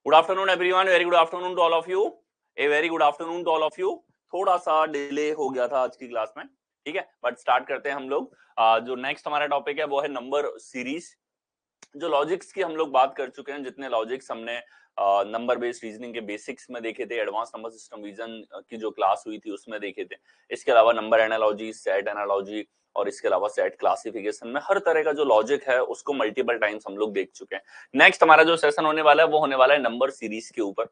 Good afternoon everyone, very good afternoon to all of you. A very good afternoon to all of you. थोड़ा सा delay हो गया था आज की क्लास में, ठीक है, बट स्टार्ट करते हैं हम लोग। जो नेक्स्ट हमारा टॉपिक है वो है नंबर सीरीज। जो लॉजिक्स की हम लोग बात कर चुके हैं, जितने लॉजिक्स हमने नंबर बेस्ड रीजनिंग के बेसिक्स में देखे थे, एडवांस नंबर सिस्टम विजन की जो क्लास हुई थी उसमें देखे थे। इसके अलावा नंबर एनालॉजी, सेट एनालॉजी और इसके अलावा सेट क्लासिफिकेशन में हर तरह का जो लॉजिक है उसको मल्टीपल टाइम्स हम लोग देख चुके हैं। नेक्स्ट हमारा जो सेशन होने वाला है वो होने वाला है नंबर सीरीज के ऊपर।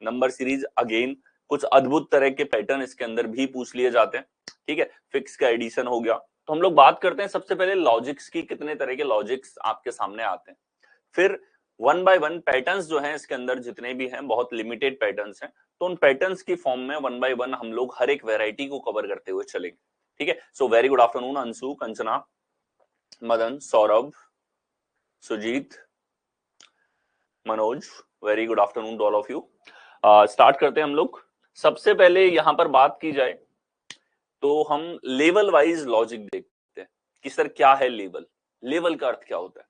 नंबर सीरीज अगेन कुछ अद्भुत तरह के पैटर्न इसके अंदर भी पूछ लिए जाते हैं, ठीक है। फिक्स का एडिशन हो गया। तो हम लोग बात करते हैं सबसे पहले लॉजिक्स की, कितने तरह के लॉजिक्स आपके सामने आते हैं। फिर वन बाय वन पैटर्न्स जो हैं इसके अंदर जितने भी हैं बहुत लिमिटेड पैटर्न्स हैं, तो उन पैटर्न्स की फॉर्म में वन बाय वन हम लोग हर एक वेराइटी को कवर करते हुए चलेंगे, ठीक है। So very good afternoon Anshu, Kanchana, Madan, Saurabh, Sujit, Manoj, very good afternoon to all of you. Start करते हैं हम लोग। सबसे पहले यहां पर बात की जाए तो हम लेवल वाइज लॉजिक देखते हैं कि सर क्या है लेवल, लेवल का अर्थ क्या होता है।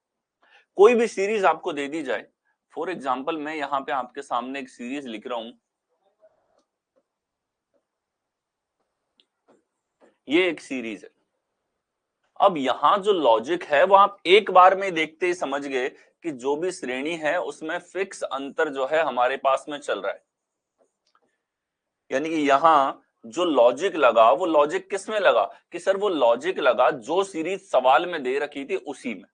कोई भी सीरीज आपको दे दी जाए, फॉर एग्जाम्पल मैं यहां पे आपके सामने एक सीरीज लिख रहा हूं, ये एक सीरीज है। अब यहां जो लॉजिक है वो आप एक बार में देखते ही समझ गए कि जो भी श्रेणी है उसमें फिक्स अंतर जो है हमारे पास में चल रहा है। यानी कि यहां जो लॉजिक लगा वो लॉजिक किस में लगा कि सर वो लॉजिक लगा जो सीरीज सवाल में दे रखी थी उसी में।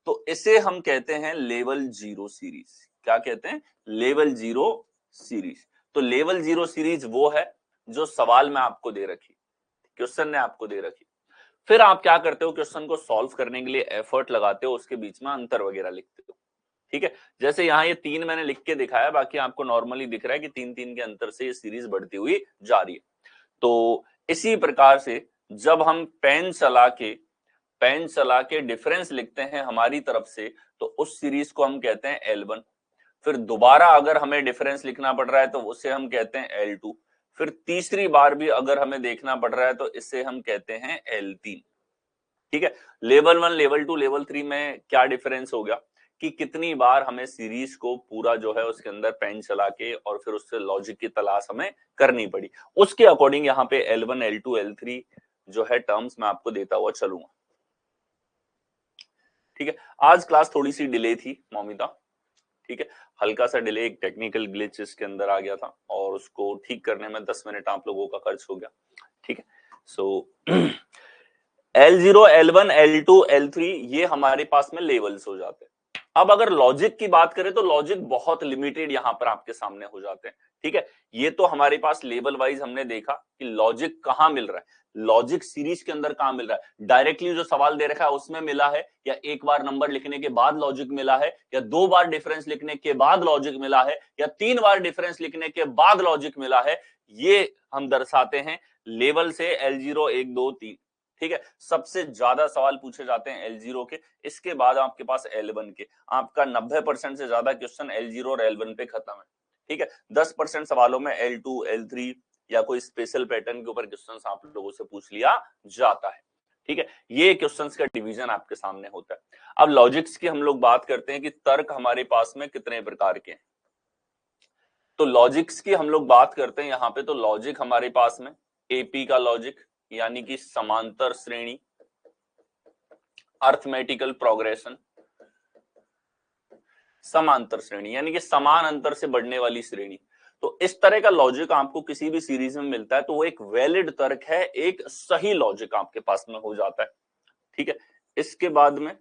तो इसे हम कहते हैं लेवल जीरो सीरीज। क्या कहते हैं? Level zero series. तो लेवल जीरो सीरीज वो है जो सवाल में आपको दे रखी, क्वेश्चन ने आपको दे रखी। फिर आप क्या करते हो, क्वेश्चन को सॉल्व करने के लिए एफर्ट लगाते हो, उसके बीच में अंतर वगैरह लिखते हो, ठीक है। जैसे यहाँ ये 3 मैंने लिख के दिखाया, बाकी आपको नॉर्मली दिख रहा है कि 3-3 के अंतर से ये सीरीज बढ़ती हुई जा रही है। तो इसी प्रकार से जब हम पेन चला के डिफरेंस लिखते हैं हमारी तरफ से, तो उस सीरीज को हम कहते हैं L1। फिर दोबारा अगर हमें डिफरेंस लिखना पड़ रहा है तो उसे हम कहते हैं L2। फिर तीसरी बार भी अगर हमें देखना पड़ रहा है तो इसे हम कहते हैं L3, ठीक है। लेवल 1, लेवल 2, लेवल 3 में क्या डिफरेंस हो गया कि कितनी बार हमें सीरीज को पूरा जो है उसके अंदर पेन चला के और फिर उससे लॉजिक की तलाश हमें करनी पड़ी। उसके अकॉर्डिंग यहाँ पे L1, L2, L3 जो है टर्म्स मैं आपको देता हुआ चलूंगा, ठीक है। आज क्लास थोड़ी सी डिले थी मौमिता, ठीक है, हल्का सा डिले, एक टेक्निकल ग्लिच इसके अंदर आ गया था और उसको ठीक करने में 10 मिनट आप लोगों का खर्च हो गया, ठीक है। सो L0, L1, L2, L3 ये हमारे पास में लेवल्स हो जाते हैं। अब अगर लॉजिक की बात करें तो लॉजिक बहुत लिमिटेड यहां पर आपके सामने हो जाते हैं, ठीक है। ये तो हमारे पास लेवल वाइज हमने देखा कि लॉजिक कहां मिल रहा है, लॉजिक सीरीज के अंदर कहां मिल रहा है। डायरेक्टली जो सवाल दे रखा है उसमें मिला है, या एक बार नंबर लिखने के बाद लॉजिक मिला है, या 2 बार डिफरेंस लिखने के बाद लॉजिक मिला है, या 3 बार डिफरेंस लिखने के बाद लॉजिक मिला है। ये हम दर्शाते हैं लेवल से L0, 1, 2, 3, ठीक है। सबसे ज्यादा सवाल पूछे जाते हैं L0 के, इसके बाद आपके पास L1 के। आपका 90% से ज्यादा क्वेश्चन L0 और L1 पे खत्म है, ठीक है। 10% सवालों में L2, L3 या कोई स्पेशल पैटर्न के ऊपर क्वेश्चंस आप लोगों से पूछ लिया जाता है, ठीक है। ये क्वेश्चंस का डिवीजन आपके सामने होता है। अब लॉजिक्स की हम लोग बात करते हैं कि तर्क हमारे पास में कितने प्रकार के हैं। तो लॉजिक्स की हम लोग बात करते हैं यहां पे, तो लॉजिक हमारे पास में एपी का लॉजिक यानी कि समांतर श्रेणी, अर्थमेटिकल प्रोग्रेशन, समांतर श्रेणी यानी कि समान अंतर से बढ़ने वाली श्रेणी। तो इस तरह का लॉजिक आपको किसी भी सीरीज में मिलता है तो वो एक वैलिड तर्क है, एक सही लॉजिक आपके पास में हो जाता है, ठीक है। इसके बाद में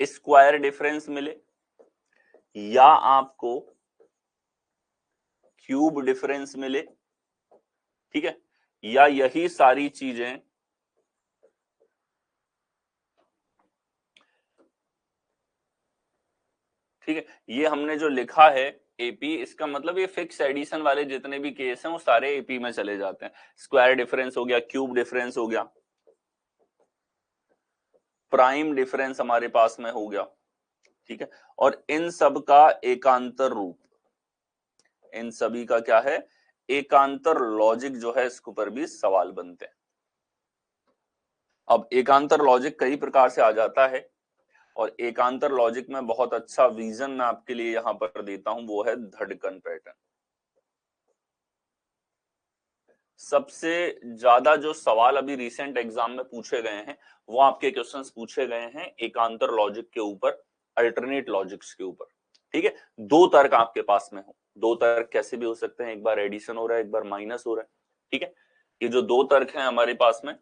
स्क्वायर डिफरेंस मिले या आपको क्यूब डिफरेंस मिले, ठीक है, या यही सारी चीजें ठीक है। ये हमने जो लिखा है एपी, इसका मतलब ये फिक्स एडिशन वाले जितने भी केस हैं वो सारे एपी में चले जाते हैं। स्क्वायर डिफरेंस हो गया, क्यूब डिफरेंस हो गया, प्राइम डिफरेंस हमारे पास में हो गया, ठीक है। और इन सब का एकांतर रूप, इन सभी का क्या है, एकांतर लॉजिक जो है, इसके ऊपर भी सवाल बनते हैं। अब एकांतर लॉजिक कई प्रकार से आ जाता है। और एकांतर लॉजिक में बहुत अच्छा विजन मैं आपके लिए यहां पर देता हूं, वो है धड़कन पैटर्न। सबसे ज्यादा जो सवाल अभी रिसेंट एग्जाम में पूछे गए हैं वो आपके क्वेश्चंस पूछे गए हैं एकांतर लॉजिक के ऊपर, अल्टरनेट लॉजिक्स के ऊपर। ठीक है, दो तर्क आपके पास में हो, दो तर्क कैसे भी हो सकते हैं, एक बार एडिशन हो रहा है, एक बार माइनस हो रहा है। ठीक है, ये जो दो तर्क हैं हमारे पास में,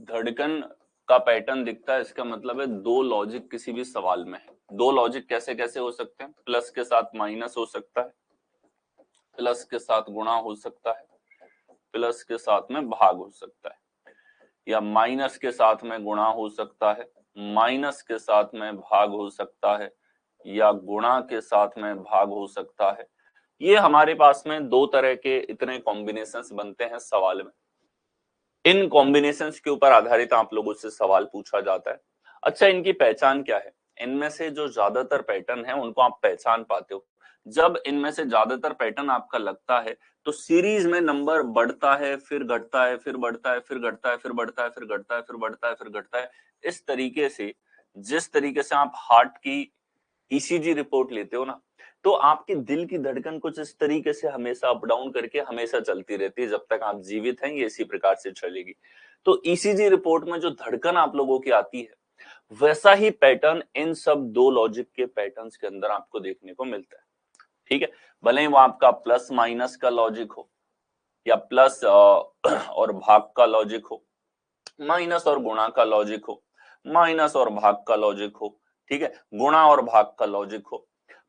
धड़कन का पैटर्न दिखता है, इसका मतलब है दो लॉजिक किसी भी सवाल में है। दो लॉजिक कैसे कैसे हो सकते हैं, प्लस के साथ माइनस हो सकता है, प्लस के साथ गुणा हो सकता है, प्लस के साथ में भाग हो सकता है, या माइनस के साथ में गुणा हो सकता है, माइनस के साथ में भाग हो सकता है, या गुणा के साथ में भाग हो सकता है। ये हमारे पास में दो तरह के इतने कॉम्बिनेशंस बनते हैं सवाल में। इन कॉम्बिनेशंस के ऊपर आधारित आप लोगों से सवाल पूछा जाता है। अच्छा, इनकी पहचान क्या है? इनमें से जो ज्यादातर पैटर्न है उनको आप पहचान पाते हो। जब इनमें से ज्यादातर पैटर्न आपका लगता है तो सीरीज में नंबर बढ़ता है, फिर घटता है, फिर बढ़ता है, फिर घटता है, फिर बढ़ता है, फिर घटता है, फिर बढ़ता है, फिर घटता है। इस तरीके से, जिस तरीके से आप हार्ट की ईसीजी रिपोर्ट लेते हो ना, तो आपके दिल की धड़कन कुछ इस तरीके से हमेशा अप डाउन करके हमेशा चलती रहती है। जब तक आप जीवित हैं ये इसी प्रकार से चलेगी। तो ईसीजी रिपोर्ट में जो धड़कन आप लोगों की आती है, वैसा ही पैटर्न इन सब दो लॉजिक के पैटर्न्स के अंदर आपको देखने को मिलता है। ठीक है, भले ही वो आपका प्लस माइनस का लॉजिक हो, या प्लस और भाग का लॉजिक हो, माइनस और गुणा का लॉजिक हो, माइनस और भाग का लॉजिक हो, ठीक है, गुणा और भाग का लॉजिक हो,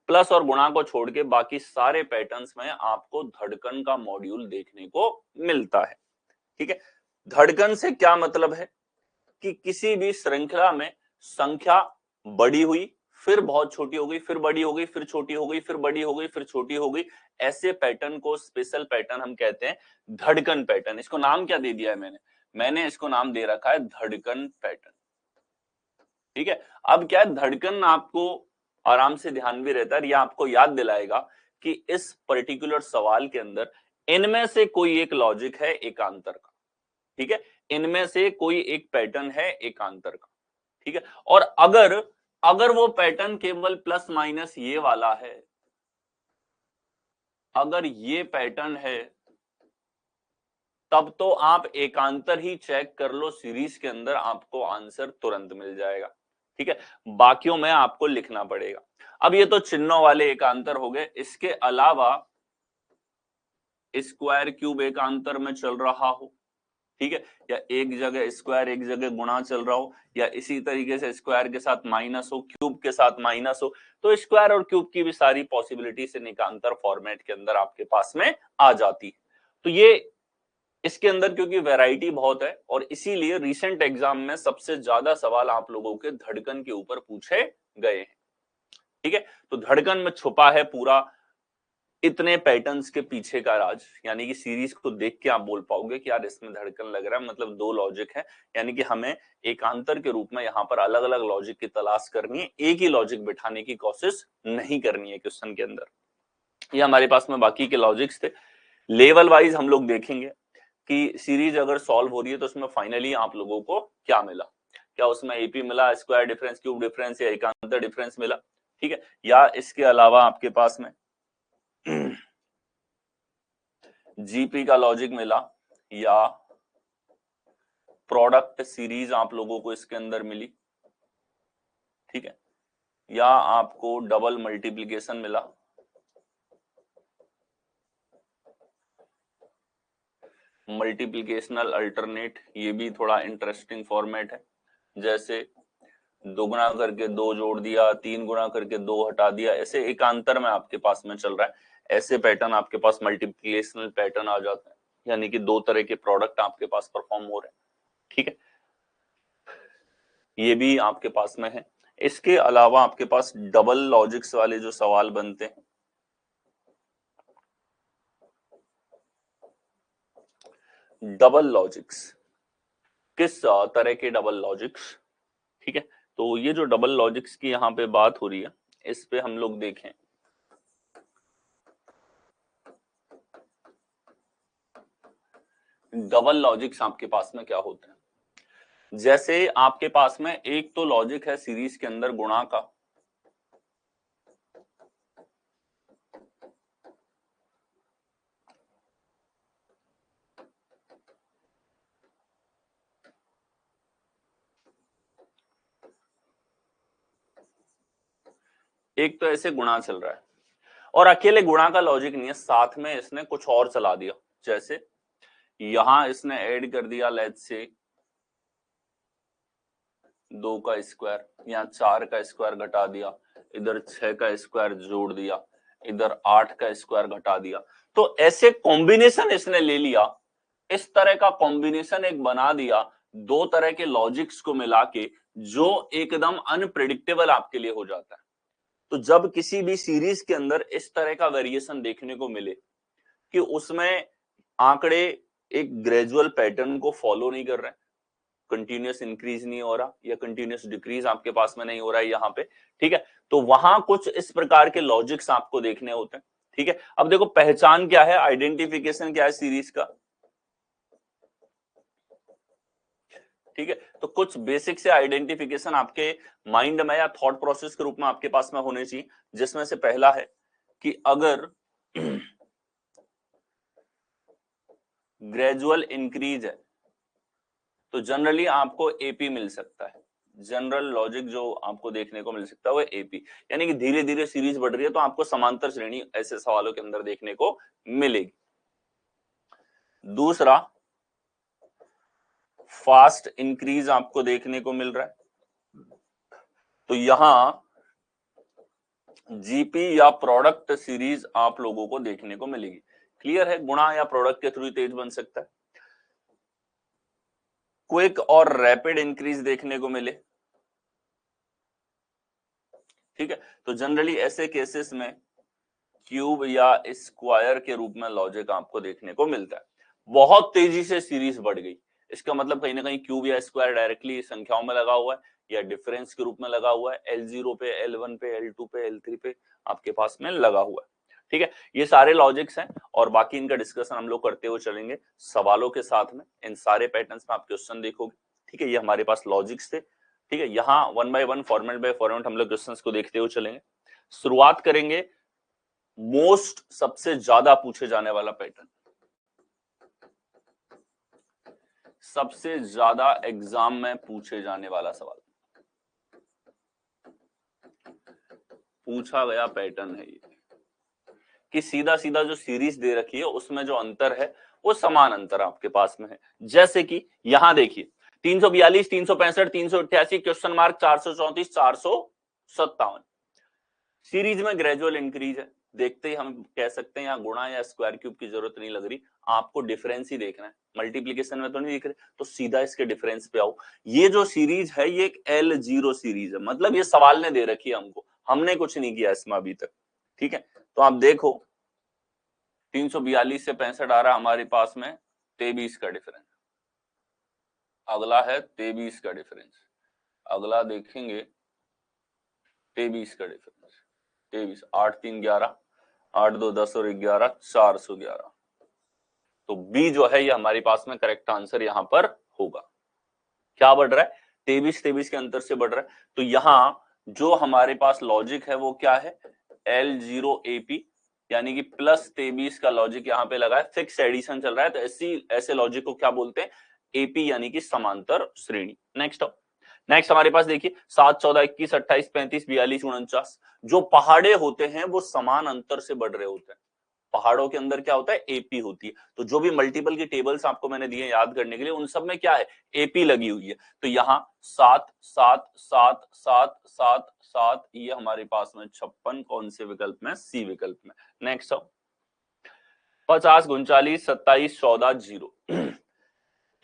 प्लस और गुणा को छोड़ के बाकी सारे पैटर्न्स में आपको धड़कन का मॉड्यूल देखने को मिलता है। ठीक है, धड़कन से क्या मतलब है कि किसी भी श्रृंखला में संख्या बड़ी हुई, फिर बहुत छोटी हो गई, फिर बड़ी हो गई, फिर छोटी हो गई, फिर बड़ी हो गई, फिर छोटी हो गई, ऐसे पैटर्न को स्पेशल पैटर्न हम कहते हैं धड़कन पैटर्न। इसको नाम क्या दे दिया है मैंने इसको नाम दे रखा है धड़कन पैटर्न। ठीक है, अब क्या है, धड़कन आपको आराम से ध्यान भी रहता है, या आपको याद दिलाएगा कि इस पर्टिकुलर सवाल के अंदर इनमें से कोई एक लॉजिक है एकांतर का। ठीक है, इनमें से कोई एक पैटर्न है एकांतर का। ठीक है, और अगर अगर वो पैटर्न केवल प्लस माइनस ये वाला है, अगर ये पैटर्न है, तब तो आप एकांतर ही चेक कर लो, सीरीज के अंदर आपको आंसर तुरंत मिल जाएगा। ठीक है, बाकियों में आपको लिखना पड़ेगा। अब ये तो चिन्हों वाले एकांतर हो गए, इसके अलावा स्क्वायर क्यूब एकांतर में चल रहा हो, ठीक है, या एक जगह स्क्वायर एक जगह गुणा चल रहा हो, या इसी तरीके से स्क्वायर के साथ माइनस हो, क्यूब के साथ माइनस हो, तो स्क्वायर और क्यूब की भी सारी पॉसिबिलिटी से एकांतर फॉर्मेट के अंदर आपके पास में आ जाती है। तो ये इसके अंदर क्योंकि वैरायटी बहुत है, और इसीलिए रिसेंट एग्जाम में सबसे ज्यादा सवाल आप लोगों के धड़कन के ऊपर पूछे गए हैं। ठीक है, तो धड़कन में छुपा है पूरा इतने पैटर्न्स के पीछे का राज। यानी कि सीरीज को देख के आप बोल पाओगे कि यार इसमें धड़कन लग रहा है, मतलब दो लॉजिक है। यानी कि हमें एकांतर के रूप में यहाँ पर अलग अलग लॉजिक की तलाश करनी है, एक ही लॉजिक बिठाने की कोशिश नहीं करनी है क्वेश्चन के अंदर। ये हमारे पास में बाकी के लॉजिक्स थे। लेवल वाइज हम लोग देखेंगे कि सीरीज अगर सॉल्व हो रही है तो उसमें फाइनली आप लोगों को क्या मिला, क्या उसमें एपी मिला, स्क्वायर डिफरेंस, क्यूब डिफरेंस, या एकांतर डिफरेंस मिला। ठीक है, या इसके अलावा आपके पास में जीपी का लॉजिक मिला, या प्रोडक्ट सीरीज आप लोगों को इसके अंदर मिली। ठीक है, या आपको डबल मल्टीप्लिकेशन मिला, मल्टीप्लिकेशनल अल्टरनेट, ये भी थोड़ा इंटरेस्टिंग फॉर्मेट है। जैसे दो गुना करके दो जोड़ दिया, तीन गुना करके दो हटा दिया, ऐसे एकांतर में आपके पास में चल रहा है। ऐसे पैटर्न आपके पास मल्टीप्लिकेशनल पैटर्न आ जाता है, यानी कि दो तरह के प्रोडक्ट आपके पास परफॉर्म हो रहे हैं। ठीक है, ये भी आपके पास में है। इसके अलावा आपके पास डबल लॉजिक्स वाले जो सवाल बनते हैं, डबल लॉजिक्स, किस तरह के डबल लॉजिक्स। ठीक है, तो ये जो डबल लॉजिक्स की यहाँ पे बात हो रही है, इस पे हम लोग देखें। डबल लॉजिक्स आपके पास में क्या होते हैं। जैसे आपके पास में एक तो लॉजिक है सीरीज के अंदर गुणा का, एक तो ऐसे गुणा चल रहा है और अकेले गुणा का लॉजिक नहीं है, साथ में इसने कुछ और चला दिया। जैसे यहां इसने ऐड कर दिया लेट्स से 2 का स्क्वायर, यहाँ 4 का स्क्वायर घटा दिया, इधर 6 का स्क्वायर जोड़ दिया, इधर 8 का स्क्वायर घटा दिया। तो ऐसे कॉम्बिनेशन इसने ले लिया, इस तरह का कॉम्बिनेशन एक बना दिया, दो तरह के लॉजिक्स को मिला के, जो एकदम अनप्रिडिक्टेबल आपके लिए हो जाता है। तो जब किसी भी सीरीज के अंदर इस तरह का वेरिएशन देखने को मिले कि उसमें आंकड़े एक ग्रेजुअल पैटर्न को फॉलो नहीं कर रहे, कंटिन्यूअस इंक्रीज नहीं हो रहा या कंटिन्यूअस डिक्रीज आपके पास में नहीं हो रहा है यहाँ पे, ठीक है, तो वहां कुछ इस प्रकार के लॉजिक्स आपको देखने होते हैं। ठीक है, अब देखो पहचान क्या है, आइडेंटिफिकेशन क्या है सीरीज का। ठीक है, तो कुछ बेसिक से आइडेंटिफिकेशन आपके माइंड में या थॉट प्रोसेस के रूप में आपके पास में होने चाहिए, जिसमें से पहला है कि अगर ग्रेजुअल इंक्रीज है तो जनरली आपको एपी मिल सकता है। जनरल लॉजिक जो आपको देखने को मिल सकता है वो एपी, यानी कि धीरे धीरे सीरीज बढ़ रही है तो आपको समांतर श्रेणी ऐसे सवालों के अंदर देखने को मिलेगी। दूसरा, फास्ट इंक्रीज आपको देखने को मिल रहा है, तो यहां जीपी या प्रोडक्ट सीरीज आप लोगों को देखने को मिलेगी। क्लियर है, गुणा या प्रोडक्ट के थ्रू तेज बन सकता है। क्विक और रैपिड इंक्रीज देखने को मिले, ठीक है, तो जनरली ऐसे केसेस में क्यूब या स्क्वायर के रूप में लॉजिक आपको देखने को मिलता है। बहुत तेजी से सीरीज बढ़ गई, इसका मतलब कहीं ना कहीं क्यूब या स्क्वायर डायरेक्टली संख्याओं में लगा हुआ है या डिफरेंस के रूप में लगा हुआ है, L0 पे, L1 पे, L2 पे, L3 पे आपके पास में लगा हुआ है। ठीक है, ये सारे लॉजिक्स हैं और बाकी इनका डिस्कशन हम लोग करते हुए चलेंगे सवालों के साथ में। इन सारे पैटर्न्स में आप क्वेश्चन देखोगे। ठीक है, ये हमारे पास लॉजिक्स थे। ठीक है, यहाँ one by one, format by format हम लोग क्वेश्चंस को देखते हुए चलेंगे। शुरुआत करेंगे मोस्ट, सबसे ज्यादा पूछे जाने वाला पैटर्न, सबसे ज्यादा एग्जाम में पूछे जाने वाला सवाल, पूछा गया पैटर्न है ये कि सीधा सीधा जो सीरीज दे रखी है उसमें जो अंतर है वो समान अंतर आपके पास में है। जैसे कि यहां देखिए 342, 365, 388, क्वेश्चन मार्क 434, 457, सीरीज में ग्रेजुअल इंक्रीज है। देखते ही हम कह सकते हैं यहाँ गुणा या स्क्वायर क्यूब की जरूरत नहीं लग रही, आपको डिफरेंस ही देखना है, मल्टीप्लीकेशन में तो नहीं दिख रहे, तो सीधा इसके डिफरेंस पे आओ। ये जो सीरीज है ये एक L0 सीरीज है, मतलब ये सवाल ने दे रखी है हमको, हमने कुछ नहीं किया इसमें अभी तक। ठीक है, तो आप देखो 342 से 65 आ रहा हमारे पास में 23 का डिफरेंस, अगला है 23 का डिफरेंस, अगला देखेंगे 23 का डिफरेंस, 23, 8 3 11, 8 2 10 और 11, 411। तो बी जो है ये हमारे पास में करेक्ट आंसर यहां पर होगा। क्या बढ़ रहा है, 23 के अंतर से बढ़ रहा है, तो यहां जो हमारे पास लॉजिक है वो क्या है, L0AP, यानी कि प्लस 23 का लॉजिक यहाँ पे लगा है, फिक्स एडिशन चल रहा है, तो ऐसे लॉजिक को क्या बोलते हैं, एपी यानी कि समांतर श्रेणी। नेक्स्ट हमारे पास देखिए 7 14 21 28 35 42 49, जो पहाड़े होते हैं वो समान अंतर से बढ़ रहे होते हैं। पहाड़ों के अंदर क्या होता है, एपी होती है, तो जो भी मल्टीपल की टेबल्स आपको मैंने दिए याद करने के लिए, उन सब में क्या है, एपी लगी हुई है। तो यहाँ 7 7 7 7 7 7, ये हमारे पास में 56, कौन से विकल्प में, सी विकल्प में। नेक्स्ट 50 39 27 14 0,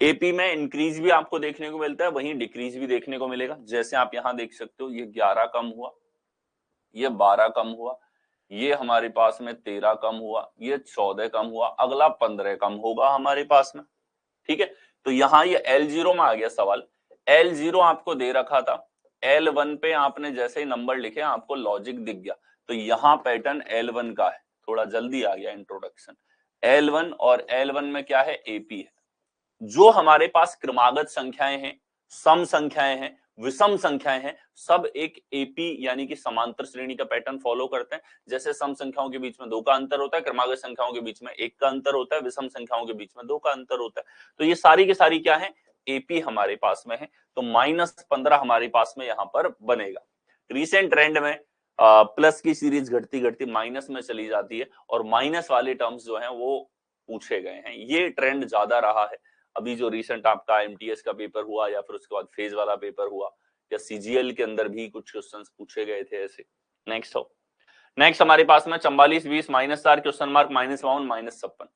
एपी में इंक्रीज भी आपको देखने को मिलता है, वहीं डिक्रीज भी देखने को मिलेगा। जैसे आप यहां देख सकते हो, ये 11 कम हुआ, ये 12 कम हुआ, ये हमारे पास में 13 कम हुआ, ये 14 कम हुआ, अगला 15 कम होगा हमारे पास में। ठीक है, तो यहां ये L0 में आ गया सवाल, L0 आपको दे रखा था, L1 पे आपने जैसे ही नंबर लिखे आपको लॉजिक दिख गया, तो यहां पैटर्न L1 का है, थोड़ा जल्दी आ गया इंट्रोडक्शन। L1 और L1 में क्या है, एपी है, जो हमारे पास क्रमागत संख्याएं हैं, सम संख्याएं हैं, विषम संख्याएं हैं, सब एक एपी यानी कि समांतर श्रेणी का पैटर्न फॉलो करते हैं। जैसे सम संख्याओं के बीच में 2 का अंतर होता है, क्रमागत संख्याओं के बीच में 1 का अंतर होता है, विषम संख्याओं के बीच में 2 का अंतर होता है। तो ये सारी की सारी क्या है, एपी हमारे पास में है। तो -15 हमारे पास में यहां पर बनेगा। रिसेंट ट्रेंड में प्लस की सीरीज घटती घटती माइनस में चली जाती है और माइनस वाले टर्म्स जो हैं वो पूछे गए हैं। ये ट्रेंड ज्यादा रहा है। अभी जो रिसेंट आपका एमटीएस का पेपर हुआ या फिर उसके बाद फेज वाला पेपर हुआ या सीजीएल के अंदर भी कुछ क्वेश्चंस पूछे गए थे ऐसे। नेक्स्ट हमारे पास में 44 20 -4 क्वेश्चन मार्क -52 -56।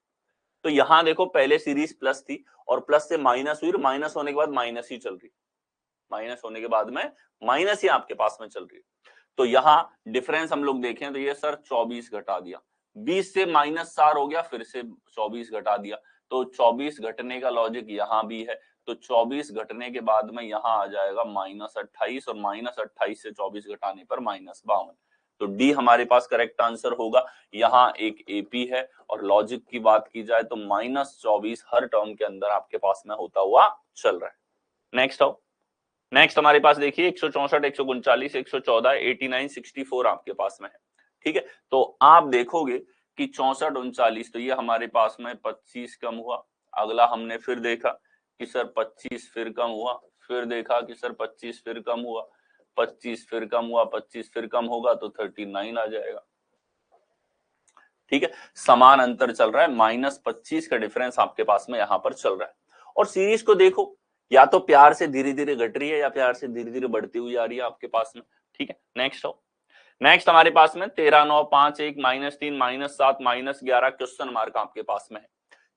तो यहां देखो पहले सीरीज प्लस थी और प्लस से माइनस हुई, माइनस होने के बाद माइनस ही चल रही, माइनस होने के बाद में माइनस ही आपके पास में चल रही है। तो यहाँ डिफरेंस हम लोग देखें तो ये सर 24 घटा दिया, 20 से -4 हो गया, फिर से 24 घटा दिया। तो 24 घटने का लॉजिक यहाँ भी है। तो 24 घटने के बाद में यहाँ आ जाएगा -28 और -28 से 24 घटाने पर -52। तो डी हमारे पास करेक्ट आंसर होगा। यहाँ एक एपी है और लॉजिक की बात की जाए तो -24 हर टर्म के अंदर आपके पास में होता हुआ चल रहा है। नेक्स्ट हमारे पास देखिए 164 139 114 89 64 आपके पास में है। ठीक है, तो आप देखोगे कि 64 39 तो ये हमारे पास में 25 कम हुआ। अगला हमने फिर देखा कि सर 25 फिर कम हुआ, फिर देखा कि सर 25 फिर कम हुआ, 25 फिर कम हुआ, 25 फिर कम होगा तो 39 आ जाएगा। ठीक है, समान अंतर चल रहा है, -25 का डिफरेंस आपके पास में यहां पर चल रहा है। और सीरीज को देखो, या तो प्यार से धीरे धीरे घट रही है या प्यार से धीरे धीरे बढ़ती हुई आ रही है आपके पास में। ठीक है, नेक्स्ट हमारे पास में 13 9 5 1 -3 -7 -11 क्वेश्चन मार्क आपके पास में है।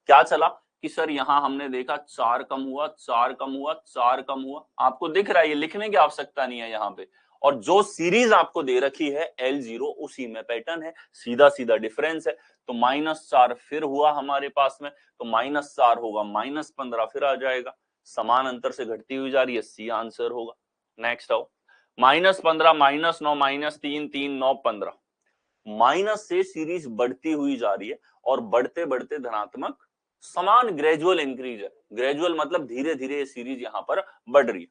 क्या चला कि सर यहां हमने देखा 4 कम हुआ, 4 कम हुआ, 4 कम हुआ। आपको दिख रहा है, ये लिखने की आवश्यकता नहीं है यहाँ पे। और जो सीरीज आपको दे रखी है L0 उसी में पैटर्न है, सीधा सीधा डिफरेंस है। तो -4 फिर हुआ हमारे पास में, तो -4 होगा -15 फिर आ जाएगा। समान अंतर से घटती हुई जा रही है, सी आंसर होगा। नेक्स्ट आओ, -15 -9 -3 3 9 15। माइनस से सीरीज बढ़ती हुई जा रही है और बढ़ते बढ़ते धनात्मक समान ग्रेजुअल इंक्रीज है। ग्रेजुअल मतलब धीरे धीरे सीरीज यहाँ पर बढ़ रही है।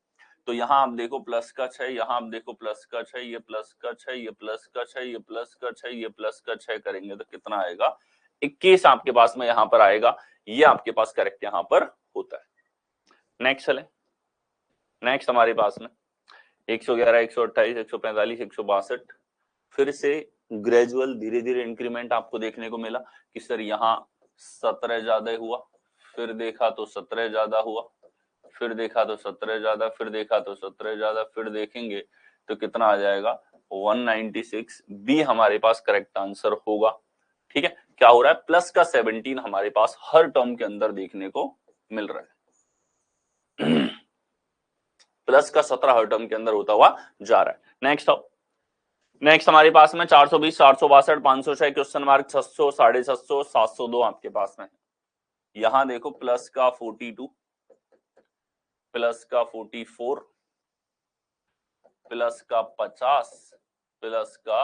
तो यहाँ आप देखो प्लस का 6, यहाँ आप देखो प्लस का 6, ये प्लस का 6, ये प्लस का 6, ये प्लस का 6, ये प्लस का 6 करेंगे तो कितना आएगा, 21 आपके पास में यहाँ पर आएगा। ये आपके पास करेक्ट यहाँ पर होता है। नेक्स्ट चले, नेक्स्ट हमारे पास में 111 128 145 162 फिर से ग्रेजुअल धीरे धीरे इंक्रीमेंट आपको देखने को मिला कि सर यहाँ 17 ज्यादा हुआ, फिर देखा तो 17 ज्यादा हुआ, फिर देखा तो 17 ज्यादा, फिर देखा तो 17 ज्यादा, फिर देखेंगे तो कितना आ जाएगा 196। बी हमारे पास करेक्ट आंसर होगा। ठीक है, क्या हो रहा है, प्लस का 17 हमारे पास हर टर्म के अंदर देखने को मिल रहा है। प्लस का 17 हर टर्म के अंदर होता हुआ जा रहा है। नेक्स्ट हमारे पास में 420 462 506 क्वेश्चन मार्क 600 750 702 आपके पास में। यहां देखो प्लस का 42, प्लस का 44, प्लस का 50, प्लस का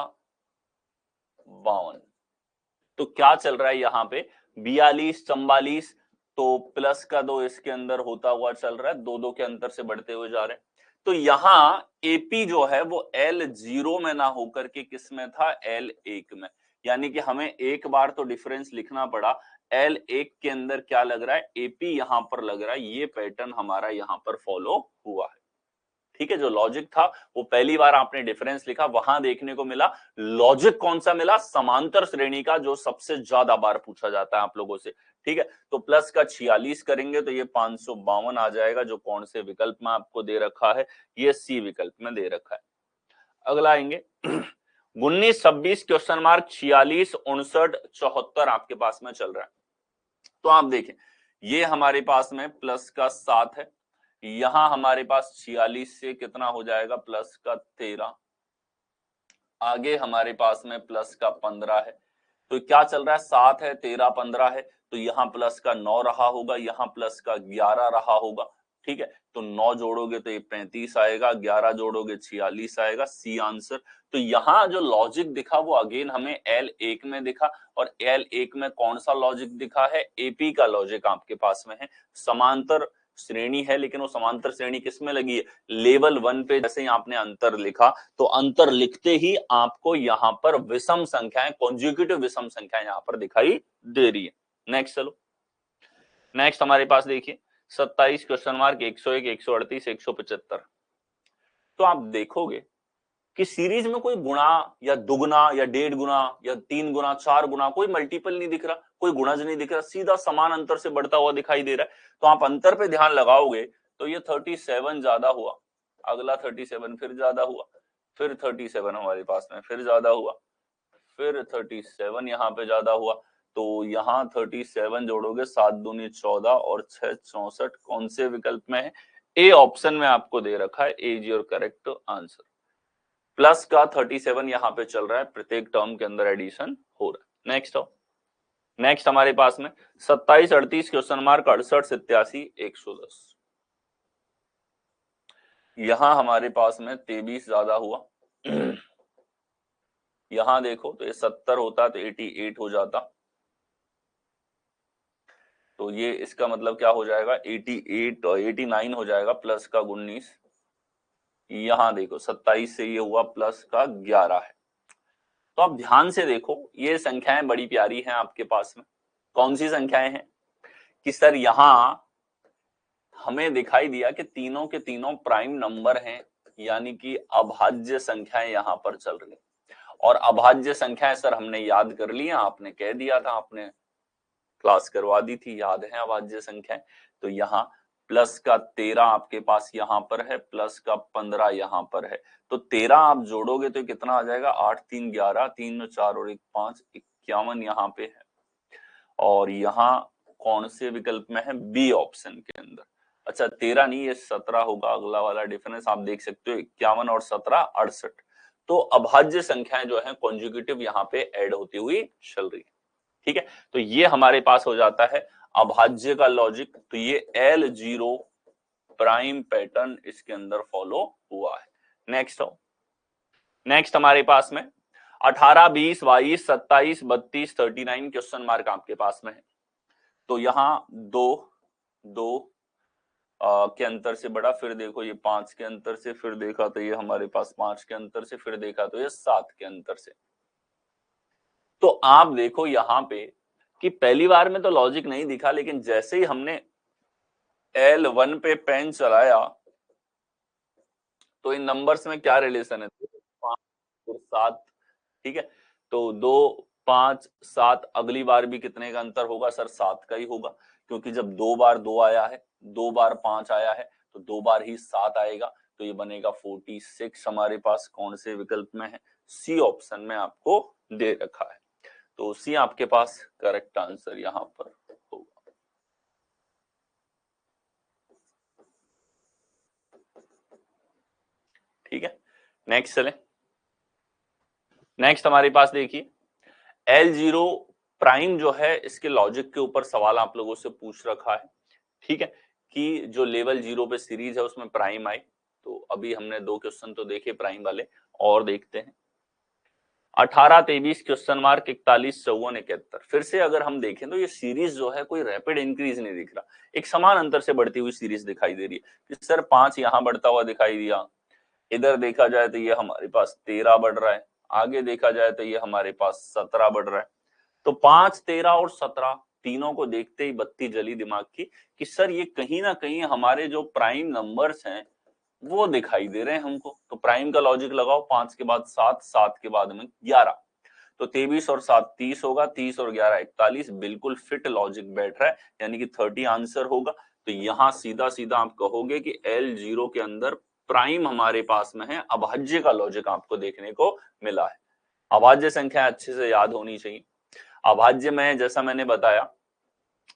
52। तो क्या चल रहा है यहाँ पे 42 44, तो प्लस का 2 इसके अंदर होता हुआ चल रहा है, 2 2 के अंतर से बढ़ते हुए जा रहे हैं। तो यहां एपी जो है वो L0 में ना होकर के किस में था, L1 में। यानी कि हमें एक बार तो डिफरेंस लिखना पड़ा, L1 के अंदर क्या लग रहा है, एपी यहां पर लग रहा है। ये पैटर्न हमारा यहां पर फॉलो हुआ है। ठीक है, जो लॉजिक था वो पहली बार आपने डिफरेंस लिखा, वहां देखने को मिला। लॉजिक कौन सा मिला, समांतर श्रेणी का, जो सबसे ज्यादा बार पूछा जाता है आप लोगों से। ठीक है, तो प्लस का 46 करेंगे तो ये 552 आ जाएगा, जो कौन से विकल्प में आपको दे रखा है, ये सी विकल्प में दे रखा है। अगला आएंगे 19 26 क्वेश्चन मार्क 46 59 74 आपके पास में चल रहा है। तो आप देखें, ये हमारे पास में प्लस का 7 है, यहां हमारे पास 46 से कितना हो जाएगा, प्लस का 13, आगे हमारे पास में प्लस का 15 है। तो क्या चल रहा है, 7 है 13 15 है, तो यहाँ प्लस का 9 रहा होगा, यहाँ प्लस का 11 रहा होगा। ठीक है, तो 9 जोड़ोगे तो ये 35 आएगा, 11 जोड़ोगे 46 आएगा, सी आंसर। तो यहाँ जो लॉजिक दिखा वो अगेन हमें L1 में दिखा, और L1 में कौन सा लॉजिक दिखा है, एपी का लॉजिक आपके पास में है। समांतर श्रेणी है, लेकिन वो समांतर श्रेणी किस में लगी है, लेवल 1 पे। जैसे ही आपने अंतर लिखा तो अंतर लिखते ही आपको यहाँ पर विषम संख्याएं, कॉन्जिक्यूटिव विषम संख्याएं यहाँ पर दिखाई दे रही है। नेक्स्ट चलो, नेक्स्ट हमारे पास देखिए 27 क्वेश्चन मार्क 101, 138, 175। तो आप देखोगे कि सीरीज में कोई गुणा या दुगुना या 1.5 गुना या 3 गुना 4 गुना कोई मल्टीपल नहीं दिख रहा, कोई गुणज नहीं दिख रहा, सीधा समान अंतर से बढ़ता हुआ दिखाई दे रहा है। तो आप अंतर पे ध्यान लगाओगे तो ये 37 ज्यादा हुआ, अगला 37 फिर ज्यादा हुआ, फिर 37 हमारे पास में फिर ज्यादा हुआ, फिर 37 यहाँ पे ज्यादा हुआ। तो यहाँ 37 जोड़ोगे 7 दूनी 14 और 6 64, कौन से विकल्प में है, ए ऑप्शन में आपको दे रखा है, A is your correct answer. Plus का 37 यहाँ पे चल रहा है, प्रत्येक टर्म के अंदर एडिशन हो रहा है। नेक्स्ट हो, नेक्स्ट हमारे पास में 27 38 क्वेश्चन मार्क 68 87 110। यहां हमारे पास में 23 ज्यादा हुआ। यहां देखो तो ये 70 होता तो 88 हो जाता, तो ये इसका मतलब क्या हो जाएगा, 88 और 89 हो जाएगा, प्लस का 19। यहां देखो 27 से ये हुआ प्लस का 11 है। तो आप ध्यान से देखो, ये संख्याएं बड़ी प्यारी हैं आपके पास में। कौन सी संख्याएं हैं कि सर यहां हमें दिखाई दिया कि तीनों के तीनों प्राइम नंबर हैं, यानी कि अभाज्य संख्याएं यहां पर चल रही। और अभाज्य संख्याएं सर हमने याद कर लिया, आपने कह दिया था, आपने क्लास करवा दी थी, याद है अभाज्य संख्याएं। तो यहाँ प्लस का 13 आपके पास यहाँ पर है, प्लस का 15 यहाँ पर है। तो 13 आप जोड़ोगे तो कितना आ जाएगा, 8 3 11, 3 4 और 1 5, 51 यहाँ पे है। और यहाँ कौन से विकल्प में है, बी ऑप्शन के अंदर। अच्छा 13 नहीं, ये 17 होगा, अगला वाला डिफरेंस आप देख सकते हो, 51 और 17 68। तो अभाज्य संख्याएं जो है कॉन्जुगेटिव यहाँ पे ऐड होती हुई चल रही है। ठीक है, तो ये हमारे पास हो जाता है अभाज्य का लॉजिक। तो ये L0 प्राइम पैटर्न इसके अंदर फॉलो हुआ है। नेक्स्ट हो, नेक्स्ट हमारे पास में 18 20 22 27 32 39 क्वेश्चन मार्क आपके पास में है। तो यहाँ 2 के अंतर से बड़ा, फिर देखो ये 5 के अंतर से, फिर देखा तो ये हमारे पास 5 के अंतर से, फिर देखा तो ये 7 के अंतर से। तो आप देखो यहाँ पे कि पहली बार में तो लॉजिक नहीं दिखा, लेकिन जैसे ही हमने L1 पे पेन चलाया तो इन नंबर्स में क्या रिलेशन है, 5 और 7। ठीक है, तो 2 5 7, अगली बार भी कितने का अंतर होगा सर, 7 का ही होगा, क्योंकि जब 2 बार 2 आया है, 2 बार 5 आया है, तो 2 बार ही 7 आएगा। तो ये बनेगा 46 हमारे पास, कौन से विकल्प में है, सी ऑप्शन में आपको दे रखा है। तो सी आपके पास करेक्ट आंसर यहां पर होगा। ठीक है, नेक्स्ट चले, नेक्स्ट हमारे पास देखिए L0 प्राइम जो है, इसके लॉजिक के ऊपर सवाल आप लोगों से पूछ रखा है। ठीक है, कि जो लेवल 0 पे सीरीज है उसमें प्राइम आई। तो अभी हमने 2 क्वेश्चन तो देखे प्राइम वाले, और देखते हैं 18 23 क्वेश्चन मार्क 41 54 71। फिर से अगर हम देखें तो ये सीरीज जो है कोई रैपिड इंक्रीज नहीं दिख रहा, एक समान अंतर से बढ़ती हुई सीरीज दिखाई दे रही है कि सर 5 यहाँ बढ़ता हुआ दिखाई दिया, इधर देखा जाए तो ये हमारे पास 13 बढ़ रहा है, आगे देखा जाए तो ये हमारे पास 17 बढ़ रहा है। तो 5 13 और 17 तीनों को देखते ही बत्ती जली दिमाग की कि सर ये कहीं ना कहीं हमारे जो प्राइम नंबर्स हैं वो दिखाई दे रहे हैं हमको। तो प्राइम का लॉजिक लगाओ, 5 के बाद 7, 7 के बाद में 11, तो 23 और 7 30 होगा, 30 और 11 41, बिल्कुल फिट लॉजिक बैठ रहा है, यानी कि 30 आंसर होगा। तो यहां सीधा सीधा आप कहोगे कि L0 के अंदर प्राइम हमारे पास में है, अभाज्य का लॉजिक आपको देखने को मिला है। अभाज्य संख्या अच्छे से याद होनी चाहिए। अभाज्य में जैसा मैंने बताया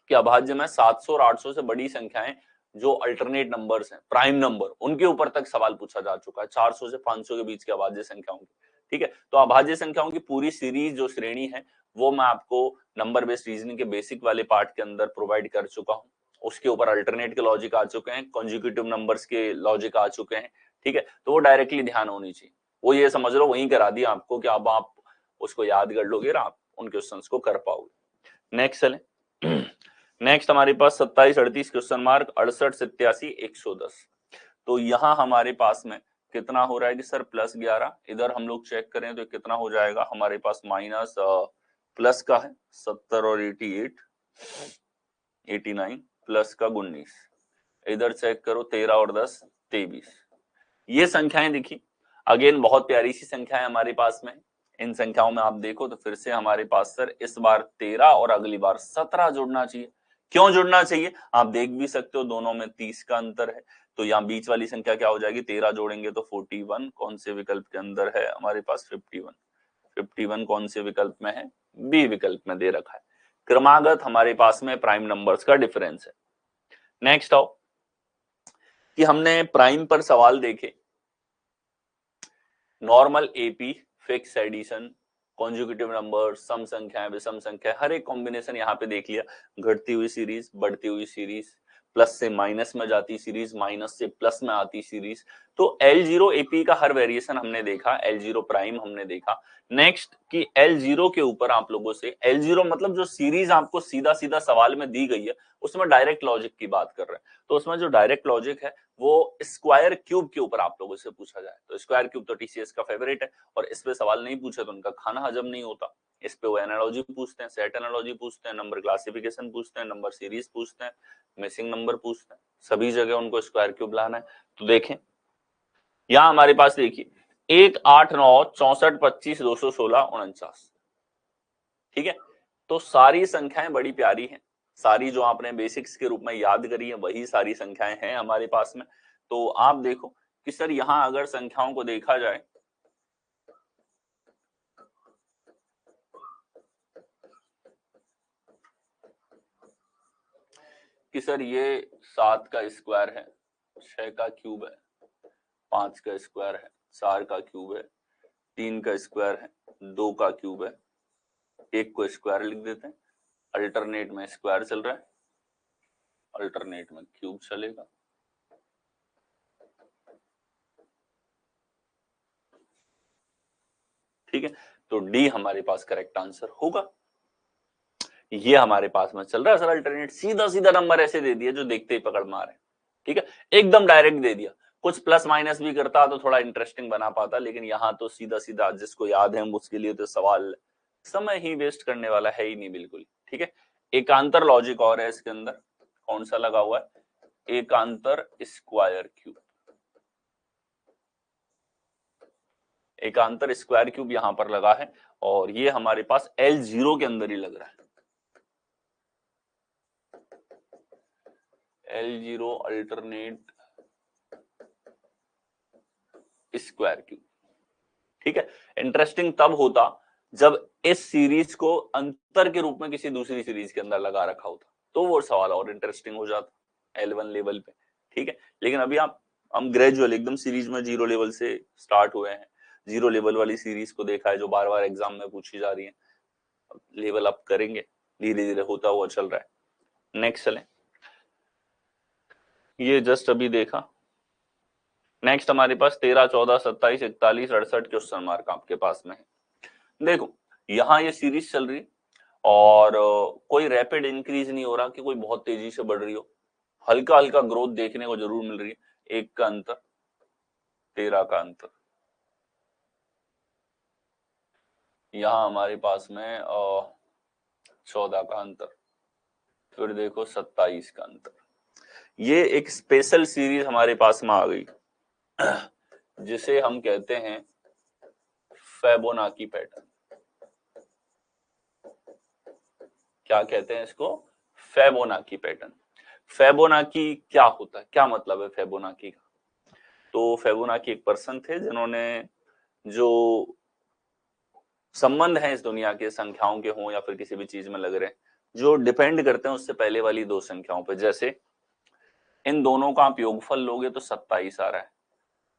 कि अभाज्य में 700 और 800 से बड़ी संख्याएं जो अल्टरनेट नंबर्स हैं, प्राइम नंबर, उनके ऊपर तक सवाल पूछा जा चुका है, 400 से 500 के बीच की अभाज्य संख्याओं की। ठीक है, तो अभाज्य संख्याओं की पूरी सीरीज जो श्रेणी है वो मैं आपको नंबर बेस्ड रीजनिंग के बेसिक वाले पार्ट के अंदर प्रोवाइड कर चुका हूं। उसके ऊपर अल्टरनेट के लॉजिक आ चुके हैं, कॉन्जिक्यूटिव नंबर्स के लॉजिक आ चुके हैं, ठीक है, तो वो डायरेक्टली ध्यान होनी चाहिए। वो ये समझ लो वहीं करा दिया आपको कि अब आप उसको याद कर लोगे और आप उन क्वेश्चंस को कर पाओगे। नेक्स्ट चलें। नेक्स्ट हमारे पास 27 38 क्वेश्चन मार्क 68 87 110। तो यहां हमारे पास में कितना हो रहा है कि सर +11, इधर हम लोग चेक करें तो कितना हो जाएगा हमारे पास माइनस प्लस का है 70 और 88 89 प्लस का 19, इधर चेक करो 13 और 10 23। ये संख्याएं देखी, अगेन बहुत प्यारी सी संख्याएं हमारे पास में। इन संख्याओं में आप देखो तो फिर से हमारे पास सर इस बार 13 और अगली बार 17 जुड़ना चाहिए। क्यों जुड़ना चाहिए आप देख भी सकते हो, दोनों में 30 का अंतर है, तो यहाँ बीच वाली संख्या क्या हो जाएगी, 13 जोड़ेंगे तो 41, कौन से विकल्प के अंदर है हमारे पास 51, 51 कौन से विकल्प में है, बी विकल्प में दे रखा है। क्रमागत हमारे पास में प्राइम नंबर्स का डिफरेंस है। नेक्स्ट आओ कि हमने प्राइम पर सवाल देखे, normal AP, fix addition, conjugative number, सम संख्याएं, विषम संख्या, हर एक कॉम्बिनेशन यहाँ पे देख लिया, घटती हुई सीरीज, बढ़ती हुई सीरीज, प्लस से माइनस में जाती सीरीज, माइनस से प्लस में आती सीरीज। तो L0 AP का हर वेरिएशन हमने देखा, L0 प्राइम हमने देखा। नेक्स्ट कि L0 के ऊपर आप लोगों से, L0 मतलब जो सीरीज आपको सीधा सीधा सवाल में दी गई है उसमें डायरेक्ट लॉजिक की बात कर रहे हैं, तो उसमें जो डायरेक्ट लॉजिक है वो स्क्वायर क्यूब के ऊपर आप लोगों से पूछा जाए, तो स्क्वायर क्यूब तो TCS का फेवरेट है, और इस पे सवाल नहीं पूछे तो उनका खाना हजम नहीं होता। इस पे वो एनालॉजी पूछते हैं, सेट एनालॉजी पूछते हैं, नंबर क्लासिफिकेशन पूछते हैं, नंबर सीरीज पूछते हैं, मिसिंग नंबर पूछते हैं, सभी जगह उनको स्क्वायर क्यूब लाना है। तो देखें यहां हमारे पास देखिए 1 8 9 64 25 216 49, ठीक है, तो सारी संख्याएं बड़ी प्यारी हैं, सारी जो आपने बेसिक्स के रूप में याद करी है वही सारी संख्याएं हैं हमारे पास में। तो आप देखो कि सर यहां अगर संख्याओं को देखा जाए कि सर ये 7 का स्क्वायर है, 6 का क्यूब है, 5 का स्क्वायर है, 4 का क्यूब है, 3 का स्क्वायर है, 2 का क्यूब है, 1 को स्क्वायर लिख देते हैं, अल्टरनेट में स्क्वायर चल रहा है, अल्टरनेट में क्यूब चलेगा। ठीक है, तो डी हमारे पास करेक्ट आंसर होगा। ये हमारे पास में चल रहा है सर अल्टरनेट, सीधा सीधा नंबर ऐसे दे दिया जो देखते ही पकड़ मारे, ठीक है, एकदम डायरेक्ट दे दिया। कुछ प्लस माइनस भी करता तो थोड़ा इंटरेस्टिंग बना पाता, लेकिन यहाँ तो सीधा सीधा जिसको याद है उसके लिए तो सवाल समय ही वेस्ट करने वाला है ही नहीं बिल्कुल। ठीक है, एकांतर लॉजिक और है इसके अंदर, कौन सा लगा हुआ है, एकांतर स्क्वायर क्यूब, एकांतर स्क्वायर क्यूब यहां पर लगा है, और ये हमारे पास L0 के अंदर ही लग रहा है, L0 अल्टरनेट स्क्वायर क्यूब। ठीक है, इंटरेस्टिंग तब होता जब इस सीरीज को अंतर के रूप में किसी दूसरी सीरीज के अंदर लगा रखा होता, तो वो सवाल और इंटरेस्टिंग हो जाता L1 लेवल पे। ठीक है, लेकिन अभी हम ग्रेजुअल एकदम सीरीज में 0 लेवल से स्टार्ट हुए हैं, 0 लेवल वाली सीरीज को देखा है जो बार बार एग्जाम में पूछी जा रही है, लेवल अप करेंगे, धीरे धीरे होता हुआ चल रहा है। नेक्स्ट चलें, ये जस्ट अभी देखा। नेक्स्ट हमारे पास 13 14 27 41 68 क्वेश्चन मार्क आपके पास में है। देखो यहाँ ये सीरीज चल रही है और कोई रैपिड इंक्रीज नहीं हो रहा कि कोई बहुत तेजी से बढ़ रही हो, हल्का हल्का ग्रोथ देखने को जरूर मिल रही है। 1 का अंतर, 13 का अंतर, यहाँ हमारे पास में 14 का अंतर, फिर देखो 27 का अंतर। ये एक स्पेशल सीरीज हमारे पास में आ गई जिसे हम कहते हैं फेबोनाची पैटर्न। क्या कहते हैं इसको, फेबोनाची पैटर्न। फेबोनाची क्या होता है, क्या मतलब है फेबोनाची का, तो फेबोनाची एक पर्सन थे जिन्होंने जो संबंध है इस दुनिया के, संख्याओं के हों या फिर किसी भी चीज में लग रहे हैं, जो डिपेंड करते हैं उससे पहले वाली दो संख्याओं पे। जैसे इन दोनों का आप योगफल लोगे तो 27 आ रहा है,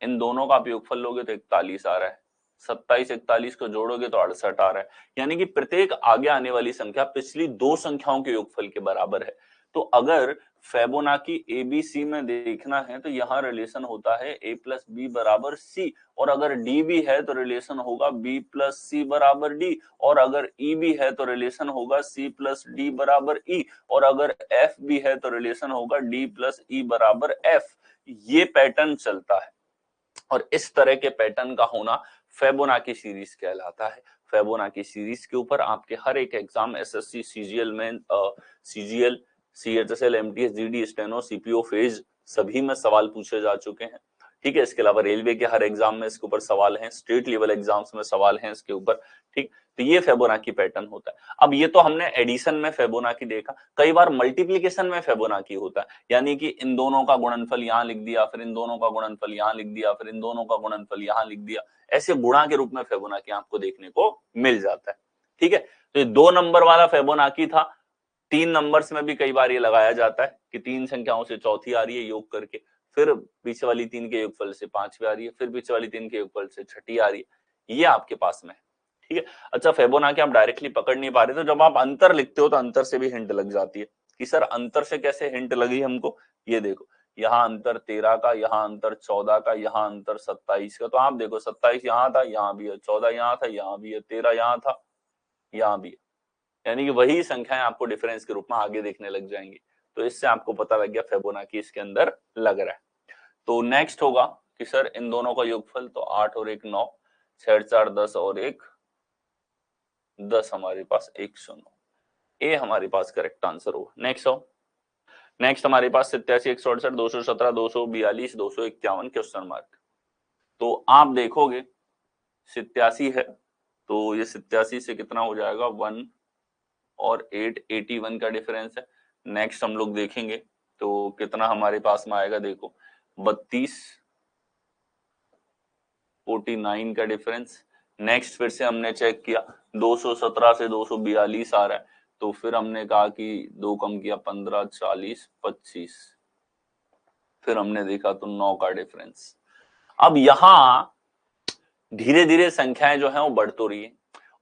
इन दोनों का आप योगफल लोगे तो 41 आ रहा है, 27 41 को जोड़ोगे तो 68 आ रहा है, यानी कि प्रत्येक आगे आने वाली संख्या पिछली दो संख्याओं के योगफल के बराबर है। तो अगर फेबोनाची एबीसी में देखना है तो यहाँ रिलेशन होता है a प्लस बी बराबर c, और अगर d भी है तो रिलेशन होगा b प्लस सी बराबर d, और अगर e भी है तो रिलेशन होगा c प्लस d बराबर e, और अगर f भी है तो रिलेशन होगा d प्लस e बराबर f। ये पैटर्न चलता है और इस तरह के पैटर्न का होना फेबोनाची सीरीज कहलाता है। फेबोनाची सीरीज के ऊपर आपके हर एक एग्जाम एसएससी सीजीएल में CGL CHSL MTS GD steno CPO phase सभी में सवाल पूछे जा चुके हैं। ठीक है, इसके अलावा रेलवे के हर एग्जाम में इसके ऊपर सवाल हैं, स्टेट लेवल एग्जाम्स में सवाल हैं इसके ऊपर। ठीक, तो ये फेबोनाची पैटर्न होता है। अब ये तो हमने एडिशन में फेबोनाची देखा, कई बार मल्टीप्लिकेशन में फेबोनाची होता है, यानी कि इन दोनों का गुणनफल यहाँ लिख दिया, फिर इन दोनों का गुणनफल यहाँ लिख दिया, फिर इन दोनों का गुणनफल यहाँ लिख दिया, ऐसे गुणा के रूप में फेबोनाची आपको देखने को मिल जाता है। ठीक है, तो ये 2 नंबर वाला फेबोनाची था। 3 नंबर्स में भी कई बार ये लगाया जाता है कि 3 संख्याओं से चौथी आ रही है योग करके, फिर पीछे वाली 3 के योगफल से 5वीं आ रही है, फिर पीछे वाली 3 के योगफल से 6ठी आ रही है, ये आपके पास में है। ठीक है, अच्छा फेबोनाची आप डायरेक्टली पकड़ नहीं पा रहे, तो जब आप अंतर लिखते हो तो अंतर से भी हिंट लग जाती है कि सर अंतर से कैसे हिंट लगी हमको। ये देखो, यहाँ अंतर 13 का, यहाँ अंतर 14 का, यहाँ अंतर 27 का, तो आप देखो 27 यहाँ था, यहाँ भी है, 14 यहाँ था, यहाँ भी है, 13 यहाँ था, यहाँ भी है, यानी कि वही संख्याएं आपको डिफरेंस के रूप में आगे देखने लग जाएंगी। तो इससे आपको पता लग गया फेबोनाची इसके अंदर लग रहा है। तो नेक्स्ट होगा कि सर इन दोनों का योगफल, तो 8 और 1 9, 6 4 10 और 1 10, हमारे पास 109, ए हमारे पास करेक्ट आंसर होगा। नेक्स्ट हमारे पास 87 168 217 242 251 क्वेश्चन मार्क। तो आप देखोगे 87 है तो ये 87 से कितना हो जाएगा 1 और 8 81 का डिफरेंस है। नेक्स्ट हम लोग देखेंगे तो कितना हमारे पास में आएगा, देखो 32 49 का डिफरेंस। नेक्स्ट फिर से हमने चेक किया 217 से 242 आ रहा है, तो फिर हमने कहा कि 2 कम किया 15 40 25, फिर हमने देखा तो 9 का डिफरेंस। अब यहां धीरे धीरे संख्याएं जो है वो बढ़ तो रही है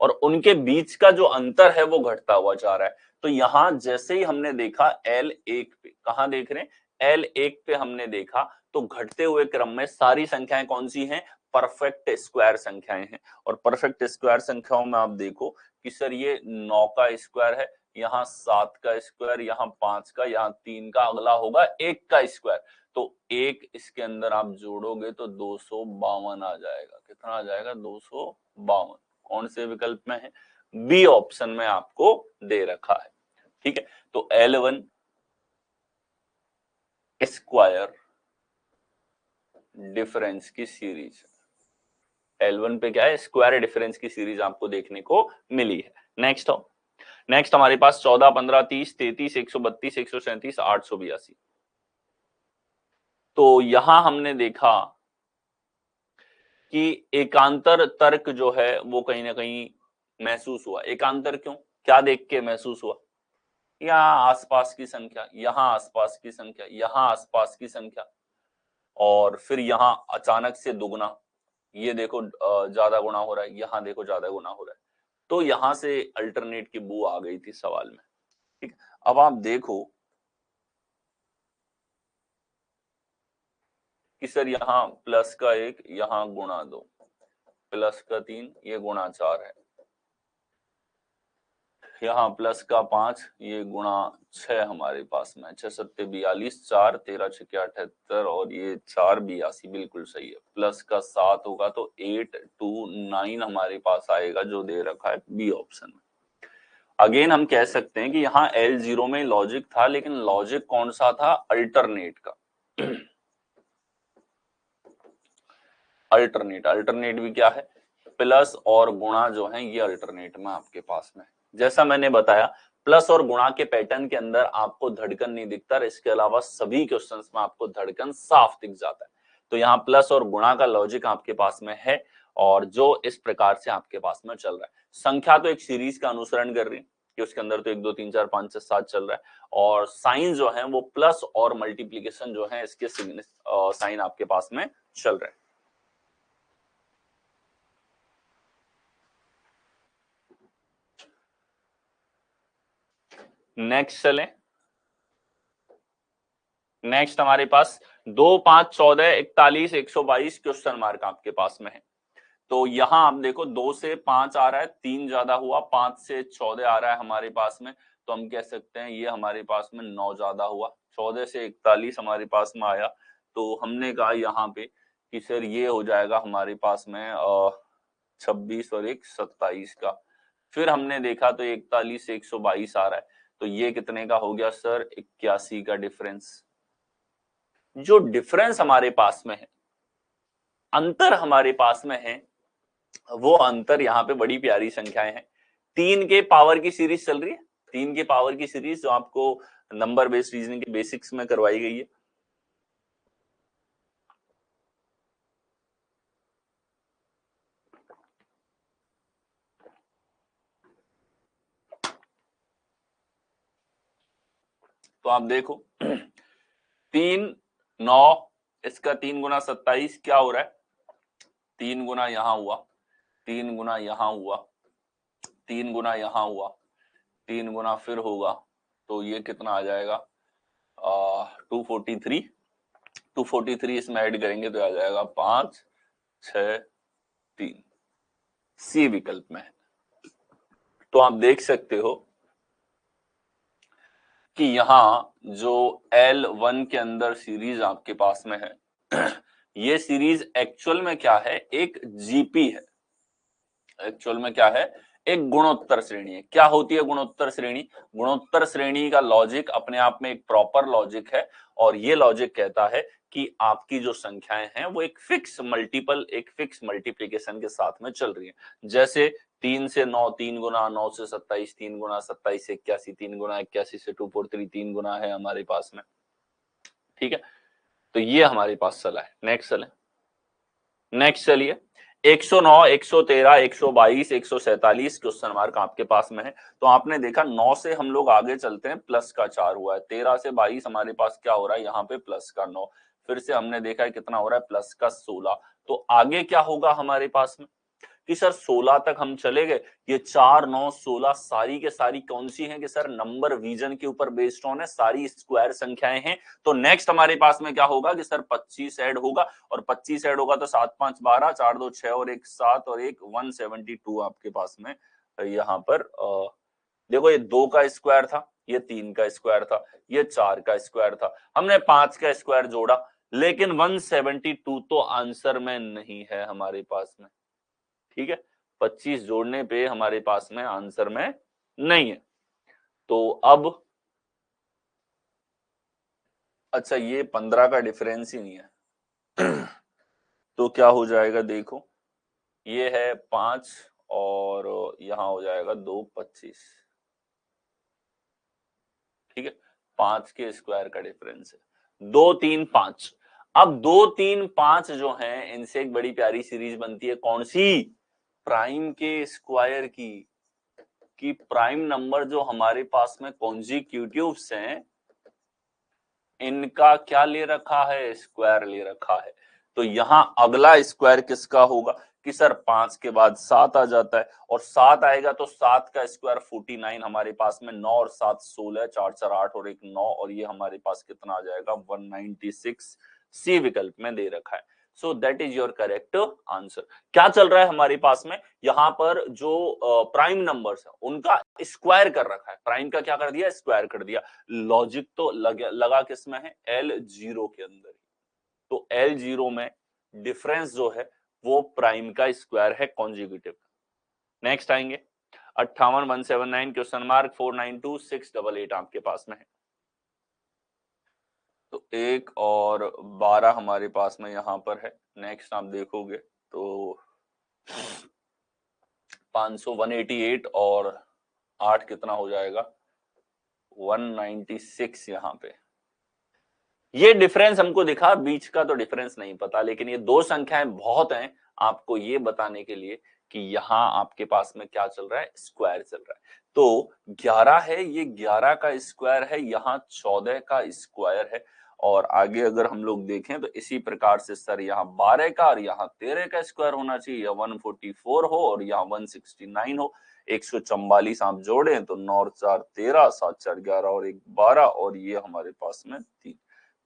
और उनके बीच का जो अंतर है वो घटता हुआ जा रहा है। तो यहां जैसे ही हमने देखा L1 पे, कहां देख रहे हैं L1 पे हमने देखा, तो घटते हुए क्रम में सारी संख्याएं कौन सी हैं, परफेक्ट स्क्वायर संख्याएं हैं। और परफेक्ट स्क्वायर संख्याओं में आप देखो कि सर ये 9 का स्क्वायर है, यहाँ 7 का स्क्वायर, यहाँ 5 का, यहाँ 3 का, अगला होगा 1 का स्क्वायर। तो 1 इसके अंदर आप जोड़ोगे तो 252 आ जाएगा। कितना आ जाएगा 252। कौन से विकल्प में है, बी ऑप्शन में आपको दे रखा है। ठीक है, तो L1 स्क्वायर डिफरेंस की सीरीज, L1 पे क्या है, स्क्वायर डिफरेंस की सीरीज आपको देखने को मिली है। नेक्स्ट हमारे पास 14 15 30 33 132 137 882। तो यहां हमने देखा कि एकांतर तर्क जो है वो कहीं ना कहीं महसूस हुआ। एकांतर क्यों, क्या देख के महसूस हुआ, यहाँ आसपास की संख्या, यहाँ आसपास की संख्या, यहाँ आसपास की संख्या, और फिर यहाँ अचानक से दुगना, ये देखो ज्यादा गुना हो रहा है, यहाँ देखो ज्यादा गुना हो रहा है, तो यहां से अल्टरनेट की बू आ गई थी सवाल में। ठीक, अब आप देखो कि सर यहाँ प्लस का 1, यहाँ गुणा 2, प्लस का 3, ये गुणा 4 है, यहाँ प्लस का 5, ये गुणा 6 हमारे पास में, 6 7 42, 4 13 6 78, और ये 4 82, बिल्कुल सही है। प्लस का 7 होगा तो 8 2 9 हमारे पास आएगा, जो दे रखा है बी ऑप्शन में। अगेन हम कह सकते हैं कि यहाँ L0 में लॉजिक था, लेकिन लॉजिक कौन सा था, अल्टरनेट का। अल्टरनेट भी क्या है, प्लस और गुणा जो है ये अल्टरनेट में आपके पास में। जैसा मैंने बताया प्लस और गुणा के पैटर्न के अंदर आपको धड़कन नहीं दिखता, इसके अलावा सभी क्वेश्चंस में आपको धड़कन साफ दिख जाता है। तो यहाँ प्लस और गुणा का लॉजिक आपके पास में है, और जो इस प्रकार से आपके पास में चल रहा है। संख्या तो एक सीरीज का अनुसरण कर रही है कि उसके अंदर तो 1 2 3 4 5 6 7 चल रहा है, और साइन जो है वो प्लस और मल्टीप्लीकेशन जो है इसके साइन आपके पास में चल रहा है। नेक्स्ट चलें, नेक्स्ट हमारे पास 2, 5, 14, 41, 122 क्वेश्चन मार्क आपके पास में है। तो यहां आप देखो 2 से 5 आ रहा है, 3 ज्यादा हुआ, 5 से 14 आ रहा है हमारे पास में, तो हम कह सकते हैं ये हमारे पास में 9 ज्यादा हुआ। 14 से 41 हमारे पास में आया, तो हमने कहा यहाँ पे कि सर ये हो जाएगा हमारे पास में 26 और 1 27 का। फिर हमने देखा तो 41 से 122 आ रहा है, तो ये कितने का हो गया सर? 81 का डिफरेंस। जो डिफरेंस हमारे पास में है, अंतर हमारे पास में है, वो अंतर यहाँ पे बड़ी प्यारी संख्याएं हैं। 3 के पावर की सीरीज चल रही है, 3 के पावर की सीरीज जो आपको नंबर बेस्ड रीजनिंग के बेसिक्स में करवाई गई है। तो आप देखो 3, 9, इसका 3 गुना 27 क्या हो रहा है? 3 गुना यहां हुआ, 3 गुना यहां हुआ, 3 गुना यहां हुआ, 3 गुना फिर होगा, तो ये कितना आ जाएगा? 243। 243 इसमें ऐड करेंगे तो आ जाएगा 5, 6, 3। सी विकल्प में है। तो आप देख सकते हो कि यहां जो L1 के अंदर सीरीज आपके पास में है ये सीरीज एक्चुअल में क्या है? एक जीपी है। एक्चुअल में क्या है? एक गुणोत्तर श्रेणी है। क्या होती है गुणोत्तर श्रेणी? गुणोत्तर श्रेणी का लॉजिक अपने आप में एक प्रॉपर लॉजिक है, और ये लॉजिक कहता है कि आपकी जो संख्याएं हैं वो एक फिक्स मल्टीपल, एक फिक्स मल्टीप्लीकेशन के साथ में चल रही है। जैसे 3 से 9 3 गुना, 9 से 27 3 गुना, 27 से 81 3 गुना, 81 से 243 3 गुना है हमारे पास में। ठीक है, तो ये हमारे पास चला है। नेक्स्ट चले, नेक्स्ट चलिए 109, 113, 122, 147 क्वेश्चन मार्क आपके पास में है। तो आपने देखा 9 से हम लोग आगे चलते हैं, प्लस का 4 हुआ है। 13 से 22 हमारे पास क्या हो रहा है? यहाँ पे प्लस का 9। फिर से हमने देखा है कितना हो रहा है? प्लस का 16। तो आगे क्या होगा हमारे पास में कि सर 16 तक हम चले गए। ये 4, 9, 16 सारी के सारी कौन सी हैं? कि सर नंबर विजन के ऊपर बेस्ड ऑन है, सारी स्क्वायर संख्याएं हैं। तो नेक्स्ट हमारे पास में क्या होगा कि सर 25 ऐड होगा, और 25 ऐड होगा तो 7, 5, 12, 4, 2, 6 और 1 7 और 1 172 आपके पास में यहाँ पर देखो ये 2 का स्क्वायर था, ये 3 का स्क्वायर था, ये 4 का स्क्वायर था, हमने 5 का स्क्वायर जोड़ा, लेकिन 172 तो आंसर में नहीं है हमारे पास में। ठीक है, 25 जोड़ने पे हमारे पास में आंसर में नहीं है। तो अब अच्छा ये 15 का डिफरेंस ही नहीं है तो क्या हो जाएगा? देखो ये है 5 और यहां हो जाएगा 2, 25। ठीक है, 5 के स्क्वायर का डिफरेंस है 2, 3, 5। अब 2, 3, 5 जो है इनसे एक बड़ी प्यारी सीरीज बनती है, कौन सी? प्राइम के स्क्वायर की। कि प्राइम नंबर जो हमारे पास में कॉन्जिक्यूटिव्स हैं, इनका क्या ले रखा है? स्क्वायर ले रखा है। तो यहां अगला स्क्वायर किसका होगा? कि सर 5 के बाद 7 आ जाता है, और 7 आएगा तो 7 का स्क्वायर 49 हमारे पास में। 9 और 7 16, 4 4 8 और 1 9, और ये हमारे पास कितना आ जाएगा? 196। सी विकल्प में दे रखा है। So that is your correct answer. क्या चल रहा है हमारे पास में? यहाँ पर जो प्राइम नंबर्स है उनका स्क्वायर कर रखा है। प्राइम का क्या कर दिया? स्क्वायर कर दिया। लॉजिक तो लगा किसमें है? L0 के अंदर। तो L0 में डिफरेंस जो है वो प्राइम का स्क्वायर है कॉन्जिक्यूटिव। नेक्स्ट आएंगे 58, 179 क्वेश्चन मार्क 492, 688 आपके पास में है। तो 1 और 12 हमारे पास में यहां पर है। नेक्स्ट आप देखोगे तो 500, 188 और 8 कितना हो जाएगा? 196 यहाँ पे। ये डिफरेंस हमको दिखा, बीच का तो डिफरेंस नहीं पता, लेकिन ये दो संख्याएं बहुत हैं आपको ये बताने के लिए कि यहां आपके पास में क्या चल रहा है? स्क्वायर चल रहा है। तो 11 है, ये 11 का स्क्वायर है, यहाँ 14 का स्क्वायर है। और आगे अगर हम लोग देखें तो इसी प्रकार से सर यहाँ 12 का और यहाँ 13 का स्क्वायर होना चाहिए, या 144 हो और यहाँ 169 हो। 144 आप जोड़ें तो 9 और 4 13, 7 4 11 और 1 12, और ये हमारे पास में 3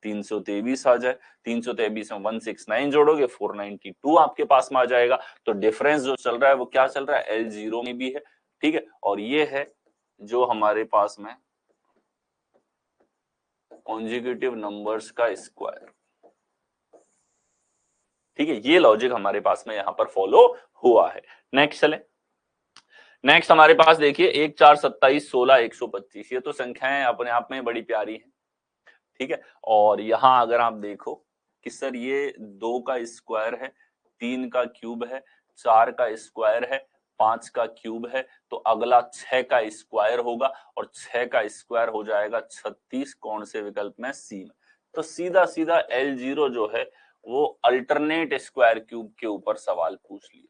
323 आ जाए, 323 में 169 जोड़ोगे 492 आपके पास में आ जाएगा। तो डिफरेंस जो चल रहा है वो क्या चल रहा है, L0 में भी है, ठीक है, और ये है जो हमारे पास में कॉन्जिक्यूटिव नंबर्स का स्क्वायर, ठीक है, ये लॉजिक हमारे पास में यहां पर फॉलो हुआ है। नेक्स्ट चले, नेक्स्ट हमारे पास देखिए 1 4 27 16 125, ये तो संख्याएं अपने आप में बड़ी प्यारी हैं, ठीक है, और यहां अगर आप देखो कि सर ये 2 का स्क्वायर है, 3 का क्यूब है, 4 का स्क्वायर है, 5 का क्यूब है, तो अगला 6 का स्क्वायर होगा और 6 का स्क्वायर हो जाएगा 36, कौन से विकल्प में, सी में। तो सीधा सीधा L0 जो है वो अल्टरनेट स्क्वायर क्यूब के ऊपर सवाल पूछ लिया,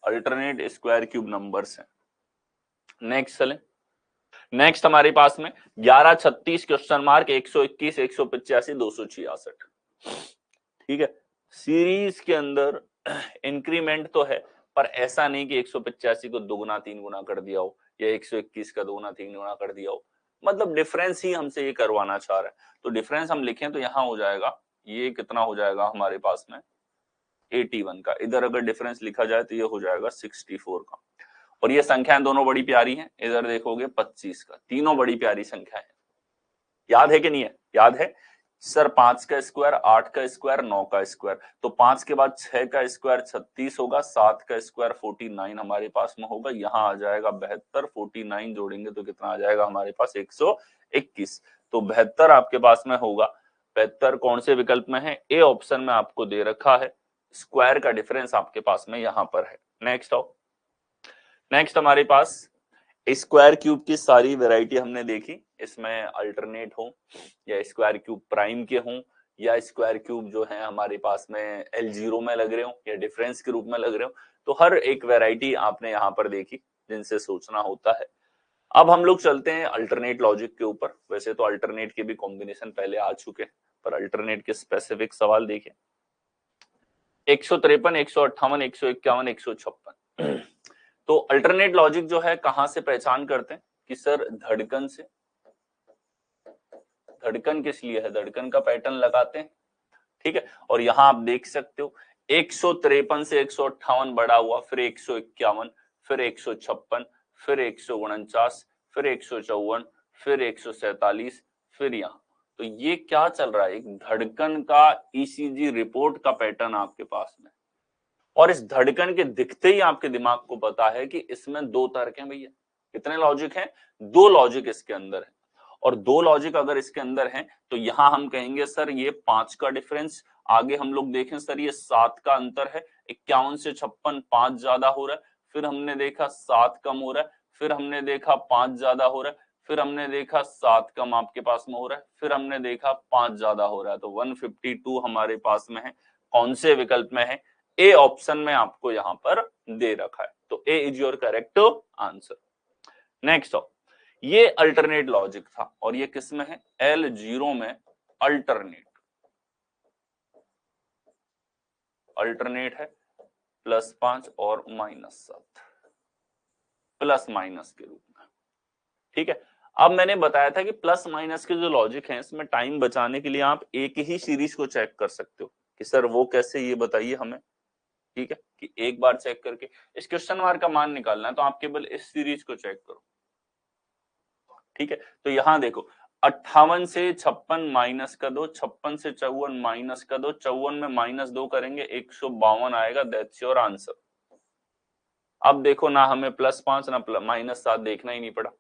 अल्टरनेट स्क्वायर क्यूब नंबर्स हैं। नेक्स्ट चलें, नेक्स्ट हमारे पास में 11 36 क्वेश्चन मार्क 121 185 266, ठीक है, सीरीज के अंदर इंक्रीमेंट तो है पर ऐसा नहीं कि 185 को 2 गुना 3 गुना कर दिया हो या 121 का 2 गुना 3 गुना कर दिया हो, मतलब डिफरेंस ही हमसे ये करवाना चाह रहा है। तो डिफरेंस हम लिखें तो यहां हो जाएगा, ये कितना हो जाएगा हमारे पास में 81 का, इधर अगर डिफरेंस लिखा जाए तो ये हो जाएगा 64 का, और ये संख्याएं दोनों बड़ी प्यारी हैं, इधर देखोगे 25 का, तीनों बड़ी प्यारी संख्या है। याद है कि नहीं है, याद है सर, 5 का स्क्वायर 8 का स्क्वायर 9 का स्क्वायर, तो 5 के बाद 6 का स्क्वायर 36 होगा, 7 का स्क्वायर 49 हमारे पास में होगा, यहां आ जाएगा 72, 49 जोड़ेंगे तो कितना आ जाएगा हमारे पास 121, तो 72 आपके पास में होगा। 72 कौन से विकल्प में है, ए ऑप्शन में आपको दे रखा है, स्क्वायर का डिफरेंस आपके पास में यहां पर है। नेक्स्ट आओ, नेक्स्ट हमारे पास स्क्वायर क्यूब की सारी वैरायटी हमने देखी, इसमें अल्टरनेट हो या स्क्वायर क्यूब प्राइम के हों या स्क्वायर क्यूब जो है हमारे पास में L0 में लग रहे हो या डिफरेंस के रूप में लग रहे हो, तो हर एक वैरायटी आपने यहाँ पर देखी जिनसे सोचना होता है। अब हम लोग चलते हैं अल्टरनेट लॉजिक के ऊपर। वैसे तो अल्टरनेट के भी कॉम्बिनेशन पहले आ चुके हैं, पर अल्टरनेट के स्पेसिफिक सवाल देखिए, 153 158 151 156। तो अल्टरनेट लॉजिक जो है कहां से पहचान करते हैं कि सर धड़कन से, धड़कन किस लिए है, धड़कन का पैटर्न लगाते हैं, ठीक है, और यहां आप देख सकते हो 153 से 158 बड़ा हुआ, फिर 151, फिर 156, फिर 149, फिर 154, फिर 147, फिर यहां, तो ये क्या चल रहा है, एक धड़कन का ईसीजी रिपोर्ट का पैटर्न आपके पास में, और इस धड़कन के दिखते ही आपके दिमाग को पता है कि इसमें 2 तर्क हैं भैया। कितने लॉजिक हैं, 2 लॉजिक इसके अंदर है, और 2 लॉजिक अगर इसके अंदर हैं तो यहां हम कहेंगे सर ये 5 का डिफरेंस, आगे हम लोग देखें सर ये 7 का अंतर है, 51 से 56 5 ज्यादा हो रहा है, फिर हमने देखा 7 कम हो रहा है, फिर हमने देखा 5 ज्यादा हो रहा है, फिर हमने देखा 7 कम आपके पास में हो रहा है, फिर हमने देखा 5 ज्यादा हो रहा है, तो 152 हमारे पास में है, कौन से विकल्प में है, ए ऑप्शन में आपको यहां पर दे रखा है, तो A is your correct answer. Next ये अल्टरनेट लॉजिक था और ये किस में है, L0 में अल्टरनेट, अल्टरनेट है +5 और -7 प्लस माइनस के रूप में, ठीक है। अब मैंने बताया था कि प्लस माइनस के जो लॉजिक हैं इसमें टाइम बचाने के लिए आप एक ही सीरीज को चेक कर सकते हो, कि सर वो कैसे, ये बताइए हमें, ठीक है, कि एक बार चेक करके इस क्वेश्चन मार्क का मान निकालना है तो आप केवल इस सीरीज को चेक करो, ठीक है। तो यहां देखो 58 से 56 माइनस का 2, 56 से 54 माइनस का 2, 54 में -2 करेंगे 152 आएगा, दैट्स योर आंसर। अब देखो ना हमें +5 ना -7 देखना ही नहीं पड़ा।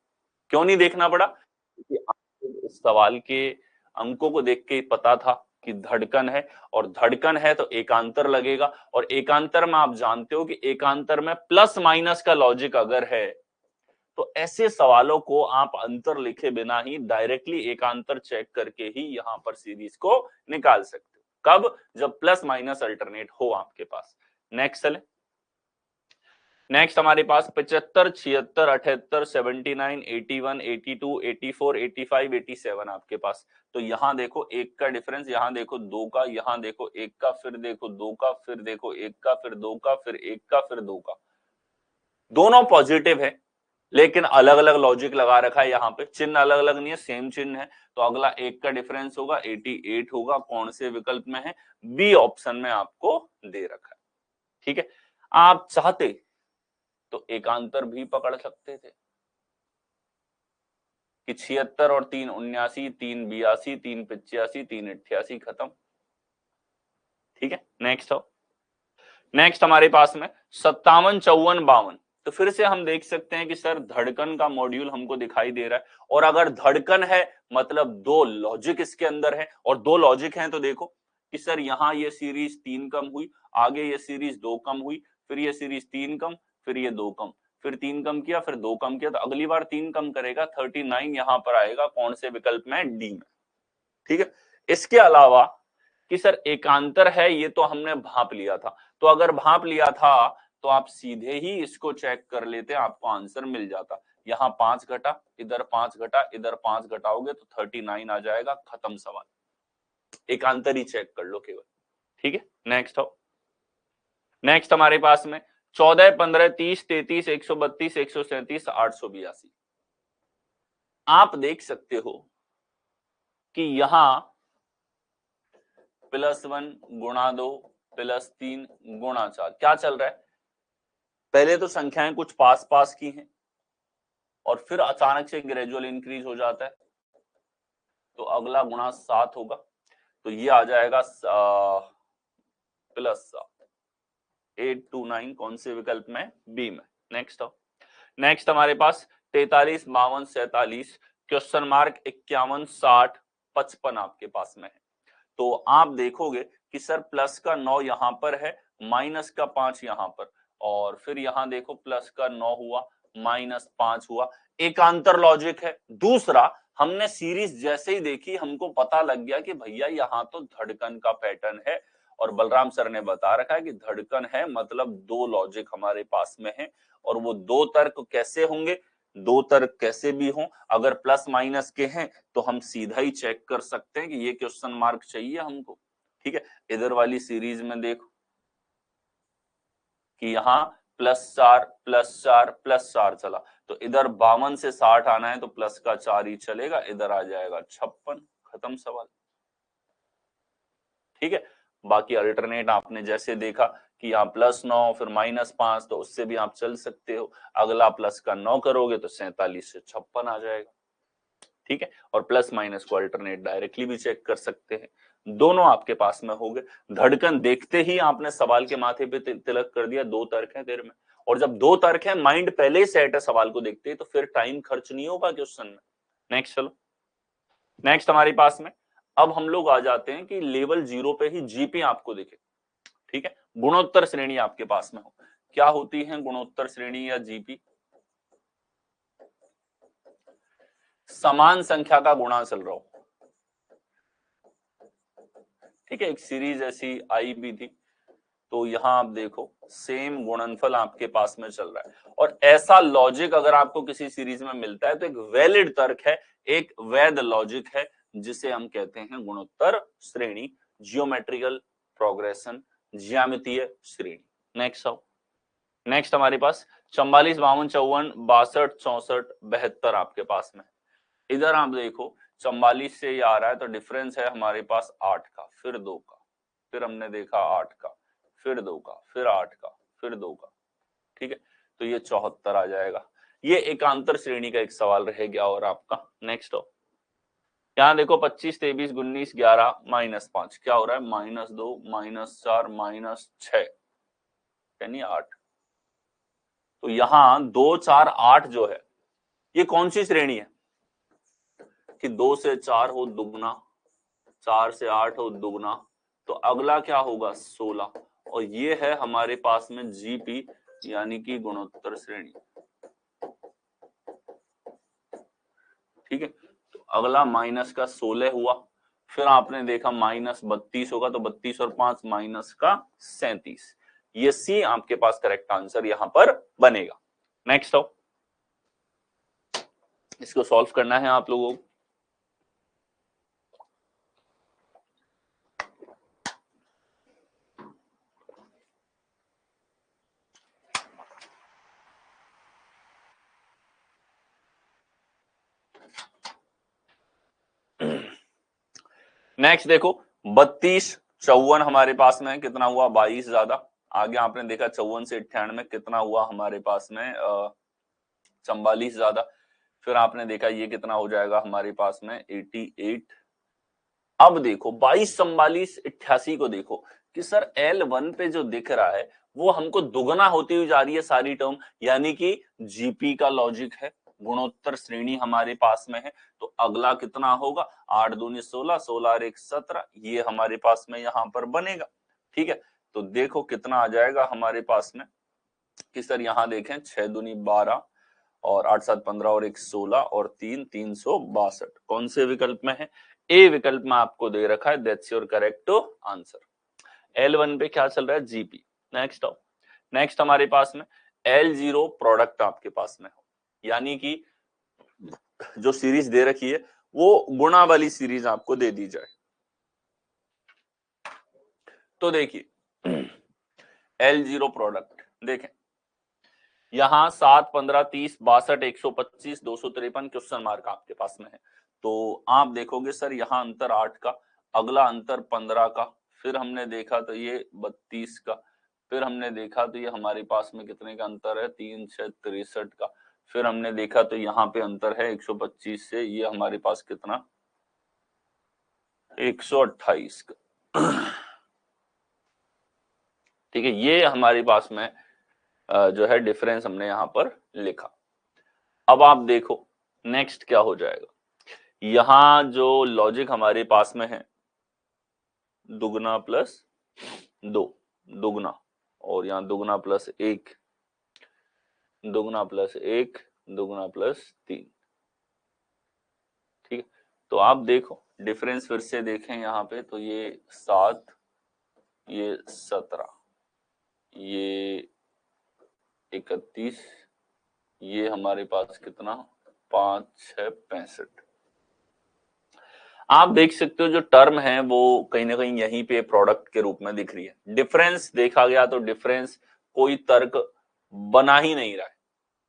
क्यों नहीं देखना पड़ा, क्योंकि इस सवाल के अंकों को देख के पता था कि धड़कन है, और धड़कन है तो एकांतर लगेगा, और एकांतर में आप जानते हो कि एकांतर में प्लस माइनस का लॉजिक अगर है तो ऐसे सवालों को आप अंतर लिखे बिना ही डायरेक्टली एकांतर चेक करके ही यहां पर सीरीज को निकाल सकते हो। कब, जब प्लस माइनस अल्टरनेट हो आपके पास। नेक्स्ट चले, नेक्स्ट हमारे पास 75 76 78 79 81 82 84 85 87 आपके पास। तो यहां देखो 1 का डिफरेंस, यहां देखो 2 का, यहां देखो 1 का, फिर देखो 2 का, फिर देखो 1 का, फिर 2 का, फिर 1 का, फिर 2 का, दोनों पॉजिटिव है, लेकिन अलग अलग लॉजिक लगा रखा है यहाँ पे, चिन्ह अलग अलग नहीं है, सेम चिन्ह है। तो अगला एक का डिफरेंस होगा 88 होगा, कौन से विकल्प में है, बी ऑप्शन में आपको दे रखा है। ठीक है, आप चाहते तो एकांतर भी पकड़ सकते थे कि 76 और 3 79, 3 82, 3 85, 3 88 खत्म। ठीक है, नेक्स्ट हो, नेक्स्ट हमारे पास में 57 54 52। तो फिर से हम देख सकते हैं कि सर धड़कन का मॉड्यूल हमको दिखाई दे रहा है, और अगर धड़कन है मतलब दो लॉजिक इसके अंदर है, और दो लॉजिक हैं तो देखो कि सर यहाँ ये सीरीज 3 कम हुई, आगे ये सीरीज 2 कम हुई, फिर ये सीरीज 3 कम, फिर ये 2 कम, फिर 3 कम किया, फिर 2 कम किया, तो अगली बार 3 कम करेगा, 39 यहाँ पर आएगा, कौन से विकल्प में, डी में। ठीक है, इसके अलावा कि सर एकांतर है, ये तो हमने भांप लिया था, तो अगर भांप लिया था तो आप सीधे ही इसको चेक कर लेते, आपको आंसर मिल जाता। यहाँ 5 घटा, इधर 5 घटा, इधर 5 घटाओगे तो 39 आ जाएगा, खत्म सवाल। एकांतर ही चेक कर लो केवल। ठीक है, नेक्स्ट हो, नेक्स्ट हमारे पास में 14 15 30 33 132 137 882। आप देख सकते हो कि यहां +1 गुणा 2 +3 गुणा 4 क्या चल रहा है, पहले तो संख्याएं कुछ पास पास की हैं और फिर अचानक से ग्रेजुअल इंक्रीज हो जाता है, तो अगला गुणा 7 होगा, तो ये आ जाएगा +7, 829, कौन से विकल्प में, बी में। नेक्स्ट हो, नेक्स्ट हमारे पास 43 52 47 क्वेश्चन मार्क 51 60 55 आपके पास में है। तो आप देखोगे कि सर प्लस का 9 यहां पर है, माइनस का 5 यहां पर, और फिर यहां देखो प्लस का 9 हुआ, -5 हुआ, एकांतर लॉजिक है। दूसरा, हमने सीरीज जैसे ही देखी हमको पता लग गया कि भैया यहाँ तो धड़कन का पैटर्न है, और बलराम सर ने बता रखा है कि धड़कन है मतलब दो लॉजिक हमारे पास में है, और वो दो तर्क कैसे होंगे, दो तर्क कैसे भी हों, अगर प्लस माइनस के हैं तो हम सीधा ही चेक कर सकते हैं कि ये क्वेश्चन मार्क चाहिए हमको। ठीक है, इधर वाली सीरीज में देखो कि यहाँ +4 +4 +4 चला, तो इधर 52 से 60 आना है तो प्लस का 4 ही चलेगा, इधर आ जाएगा 56, खत्म सवाल। ठीक है, बाकी अल्टरनेट आपने जैसे देखा कि यहाँ +9 फिर -5, तो उससे भी आप चल सकते हो। अगला प्लस का 9 करोगे तो 47 से 56 आ जाएगा। ठीक है, और प्लस माइनस को अल्टरनेट डायरेक्टली भी चेक कर सकते हैं, दोनों आपके पास में हो गए। धड़कन देखते ही आपने सवाल के माथे पे तिलक कर दिया, दो तर्क हैं तेरे में, और जब दो तर्क हैं, माइंड पहले ही सेट है सवाल को देखते ही, तो फिर टाइम खर्च नहीं होगा क्वेश्चन में। नेक्स्ट चलो, नेक्स्ट हमारे पास में अब हम लोग आ जाते हैं कि लेवल 0 पे ही जीपी आपको दिखे। ठीक है, गुणोत्तर श्रेणी आपके पास में हो, क्या होती है गुणोत्तर श्रेणी या जीपी, समान संख्या का गुणा चल रहा हो। ठीक है, एक सीरीज ऐसी आई भी थी, तो यहां आप देखो सेम गुणनफल आपके पास में चल रहा है, और ऐसा लॉजिक अगर आपको किसी सीरीज में मिलता है तो एक वैलिड तर्क है, एक वैध लॉजिक है, जिसे हम कहते हैं गुणोत्तर श्रेणी, जियोमेट्रिकल प्रोग्रेशन, ज्यामितीय श्रेणी। नेक्स्ट आओ, नेक्स्ट हमारे पास 44 52 54 62 64 72 आपके पास में। इधर आप देखो 44 से ये आ रहा है, तो डिफरेंस है हमारे पास 8 का, फिर 2 का, फिर हमने देखा 8 का, फिर 2 का, फिर 8 का, फिर 2 का। ठीक है, तो ये 74 आ जाएगा। ये एकांतर श्रेणी का एक सवाल रह गया और आपका। नेक्स्ट हो, यहाँ देखो 25 23 19 11 -5 क्या हो रहा है, -2 -4 -6 यानी 8। तो यहाँ 2 4 8 जो है, ये कौन सी श्रेणी है कि 2 से 4 हो दुगना, 4 से 8 हो दुगना, तो अगला क्या होगा 16, और ये है हमारे पास में जीपी यानी कि गुणोत्तर श्रेणी। ठीक है, तो अगला माइनस का 16 हुआ, फिर आपने देखा -32 होगा, तो 32 और 5 माइनस का 37, ये सी आपके पास करेक्ट आंसर यहां पर बनेगा। नेक्स्ट हो, इसको सॉल्व करना है आप लोगों को। नेक्स्ट देखो 32 54 हमारे पास में कितना हुआ 22 ज्यादा। आगे आपने देखा 54 से 98 कितना हुआ हमारे पास में 44 ज्यादा। फिर आपने देखा ये कितना हो जाएगा हमारे पास में 88। अब देखो 22 44 88 को देखो कि सर L1 पे जो दिख रहा है वो हमको दुगना होती हुई जा रही है सारी टर्म, यानी कि जीपी का लॉजिक है, गुणोत्तर श्रेणी हमारे पास में है। तो अगला कितना होगा 8 दूनी 16 16 और 1 17, ये हमारे पास में यहाँ पर बनेगा। ठीक है, तो देखो कितना आ जाएगा हमारे पास में कि सर यहाँ देखें 6 दूनी 12 और 8 7 15 और 1 16 और 3 362। कौन से विकल्प में है? ए विकल्प में आपको दे रखा है, that's your correct answer. L1 पे क्या चल रहा है जीपी। नेक्स्ट आओ, नेक्स्ट हमारे पास में L0 प्रोडक्ट आपके पास में हो, यानी कि जो सीरीज दे रखी है वो गुणा वाली सीरीज आपको दे दी जाए। तो देखिए L0 प्रोडक्ट देखें, यहां 7 15 30 62 125 253 क्वेश्चन मार्क आपके पास में है। तो आप देखोगे सर यहाँ अंतर 8 का, अगला अंतर 15 का, फिर हमने देखा तो ये 32 का, फिर हमने देखा तो ये हमारे पास में कितने का अंतर है 3 6 63 का, फिर हमने देखा तो यहाँ पे अंतर है 125 से, ये हमारे पास कितना 128 का। ठीक है, ये हमारे पास में जो है डिफरेंस हमने यहां पर लिखा। अब आप देखो नेक्स्ट क्या हो जाएगा, यहां जो लॉजिक हमारे पास में है दुगना प्लस 2, दुगना, और यहां दुगना प्लस 1, दुगना प्लस 1, दुगना प्लस 3। ठीक है, तो आप देखो डिफरेंस फिर से देखें यहाँ पे, तो ये 7, ये 17, ये 31, ये हमारे पास कितना 5 6 65। आप देख सकते हो जो टर्म है वो कहीं ना कहीं यहीं पे प्रोडक्ट के रूप में दिख रही है। डिफरेंस देखा गया तो डिफरेंस कोई तर्क बना ही नहीं रहा है,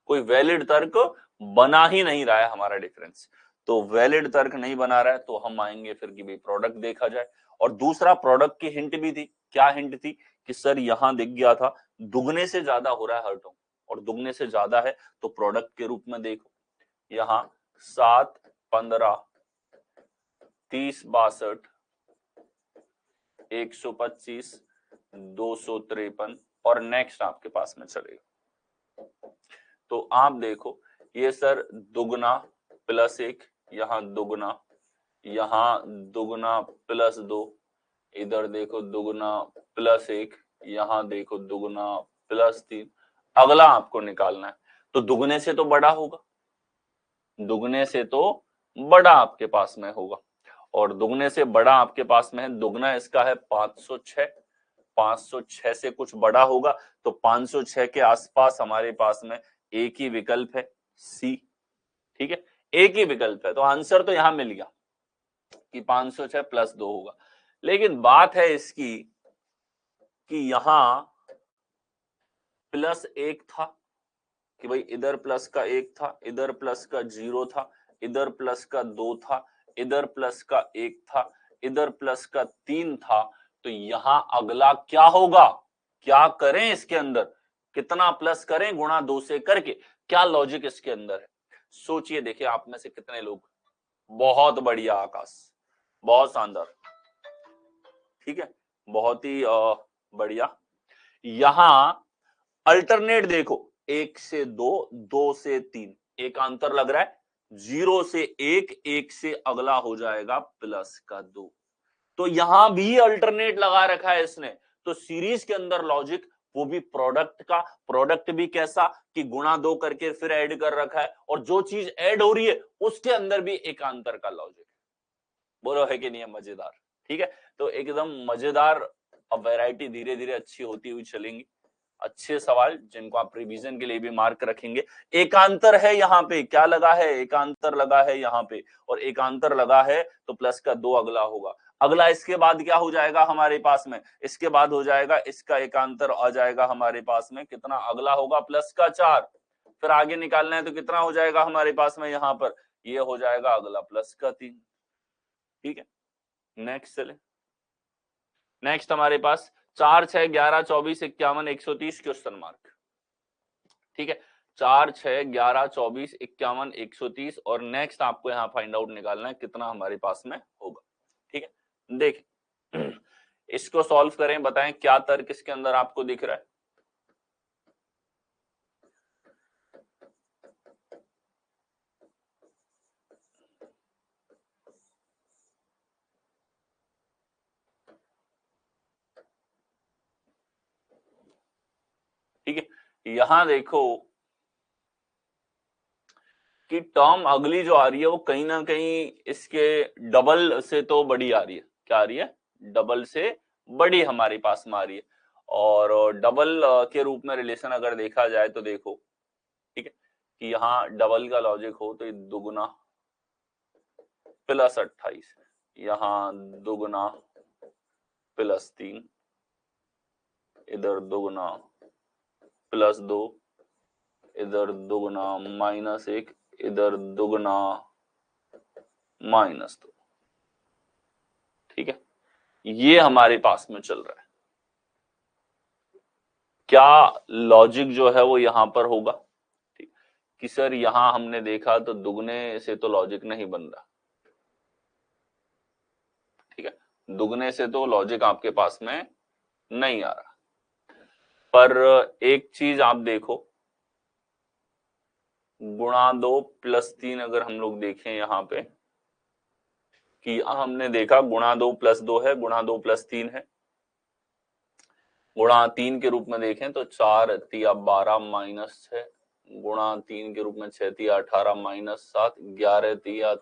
कोई वैलिड तर्क बना ही नहीं रहा है हमारा डिफरेंस। तो वैलिड तर्क नहीं बना रहा है तो हम आएंगे फिर कि भाई प्रोडक्ट देखा जाए। और दूसरा प्रोडक्ट की हिंट भी थी, क्या हिंट थी कि सर यहां दिख गया था दुगने से ज्यादा हो रहा है हर टर्म, और दुगने से ज्यादा है तो प्रोडक्ट के रूप में देखो, यहाँ 7 15 30 62 125 253 और नेक्स्ट आपके पास में चलेगा। तो आप देखो ये सर दुगना प्लस 1, यहाँ दुगना, यहाँ दुगना प्लस 2, इधर देखो दुगना प्लस 1, यहाँ देखो दुगना प्लस 3। अगला आपको निकालना है तो दुगने से तो बड़ा होगा, दुगने से तो बड़ा आपके पास में होगा, और दुगने से बड़ा आपके पास में है, दुगना इसका है 506, 506 से कुछ बड़ा होगा तो 506 के आसपास हमारे पास में एक ही विकल्प है सी। ठीक है, एक ही विकल्प है, तो आंसर तो यहां मिल गया कि 506 प्लस 2 होगा। लेकिन बात है इसकी कि यहां प्लस 1 था कि भाई इधर प्लस का 1 था, इधर प्लस का 0 था, इधर प्लस का 2 था, इधर प्लस का 1 था, इधर प्लस का 3 था। तो यहां अगला क्या होगा, क्या करें इसके अंदर, कितना प्लस करें गुणा 2 से करके, क्या लॉजिक इसके अंदर है सोचिए। देखिए आप में से कितने लोग, बहुत बढ़िया आकाश, बहुत शानदार, ठीक है, बहुत ही बढ़िया। यहां अल्टरनेट देखो, 1 से 2, 2 से 3, एक अंतर लग रहा है, 0 से 1, 1 से अगला हो जाएगा प्लस का 2। तो यहां भी अल्टरनेट लगा रखा है इसने। तो सीरीज के अंदर लॉजिक वो भी प्रोडक्ट का, प्रोडक्ट भी कैसा कि गुणा 2 करके फिर ऐड कर रखा है, और जो चीज ऐड हो रही है उसके अंदर भी एकांतर का लॉजिक। बोलो है कि नहीं है मजेदार। ठीक है, तो एकदम मजेदार। अब वैरायटी धीरे धीरे अच्छी होती हुई चलेंगी, अच्छे सवाल जिनको आप रिवीजन के लिए भी मार्क रखेंगे। एकांतर है यहाँ पे, क्या लगा है, एकांतर लगा है यहाँ पे, और एकांतर लगा है तो प्लस का 2 अगला होगा। अगला इसके बाद क्या हो जाएगा हमारे पास में, इसके बाद हो जाएगा इसका एकांतर आ जाएगा हमारे पास में, कितना अगला होगा प्लस का 4। फिर आगे निकालना है तो कितना हो जाएगा हमारे पास में यहाँ पर, ये हो जाएगा अगला प्लस का 3। ठीक है, नेक्स्ट चले। नेक्स्ट हमारे पास 4, 6, 11, 24, 51, 130 क्वेश्चन मार्क। ठीक है, 4, 6, 11, 24, 51, 130 और नेक्स्ट आपको यहाँ फाइंड आउट निकालना है कितना हमारे पास में होगा। ठीक है, देखें इसको सॉल्व करें, बताएं क्या तर्क इसके अंदर आपको दिख रहा है। ठीक है, यहां देखो कि टर्म अगली जो आ रही है वो कहीं ना कहीं इसके डबल से तो बड़ी आ रही है। क्या आ रही है? डबल से बड़ी हमारे पास में आ रही है। और डबल के रूप में रिलेशन अगर देखा जाए तो देखो, ठीक है, कि यहाँ डबल का लॉजिक हो तो ये दुगुना प्लस 28, यहाँ दुगुना प्लस 3, इधर दुगुना प्लस 2, इधर दुगुना माइनस 1, इधर दुगुना माइनस 2। ठीक है, ये हमारे पास में चल रहा है। क्या लॉजिक जो है वो यहां पर होगा? ठीक, कि सर यहां हमने देखा तो दुगने से तो लॉजिक नहीं बन रहा। ठीक है, दुगने से तो लॉजिक आपके पास में नहीं आ रहा। पर एक चीज आप देखो, गुणा 2 प्लस 3 अगर हम लोग देखें यहाँ पे कि हमने देखा गुणा 2 प्लस 2 है, गुणा 2 प्लस 3 है। गुणा 3 के रूप में देखें तो 4 तिया 12 माइनस 6, गुणा 3 के रूप में 6 तिया 18 माइनस 7, 11 तिया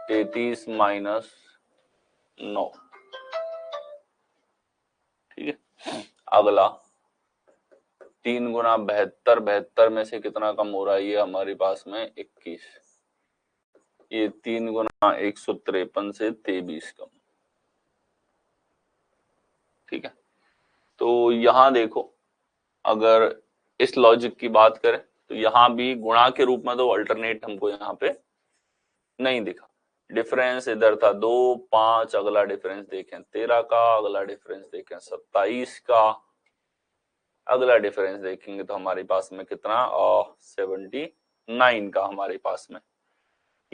33 माइनस 9। ठीक है, अगला 3 गुना 72, 72 में से कितना कम हो रहा है? ये हमारे पास में 21। ये 3 गुना 153 से 23 कम। ठीक है, तो यहां देखो अगर इस लॉजिक की बात करें तो यहां भी गुणा के रूप में तो अल्टरनेट हमको यहाँ पे नहीं दिखा। डिफरेंस इधर था 2, 5, अगला डिफरेंस देखें 13 का, अगला डिफरेंस देखें 27 का, अगला डिफरेंस देखेंगे तो हमारे पास में कितना 79 का हमारे पास में।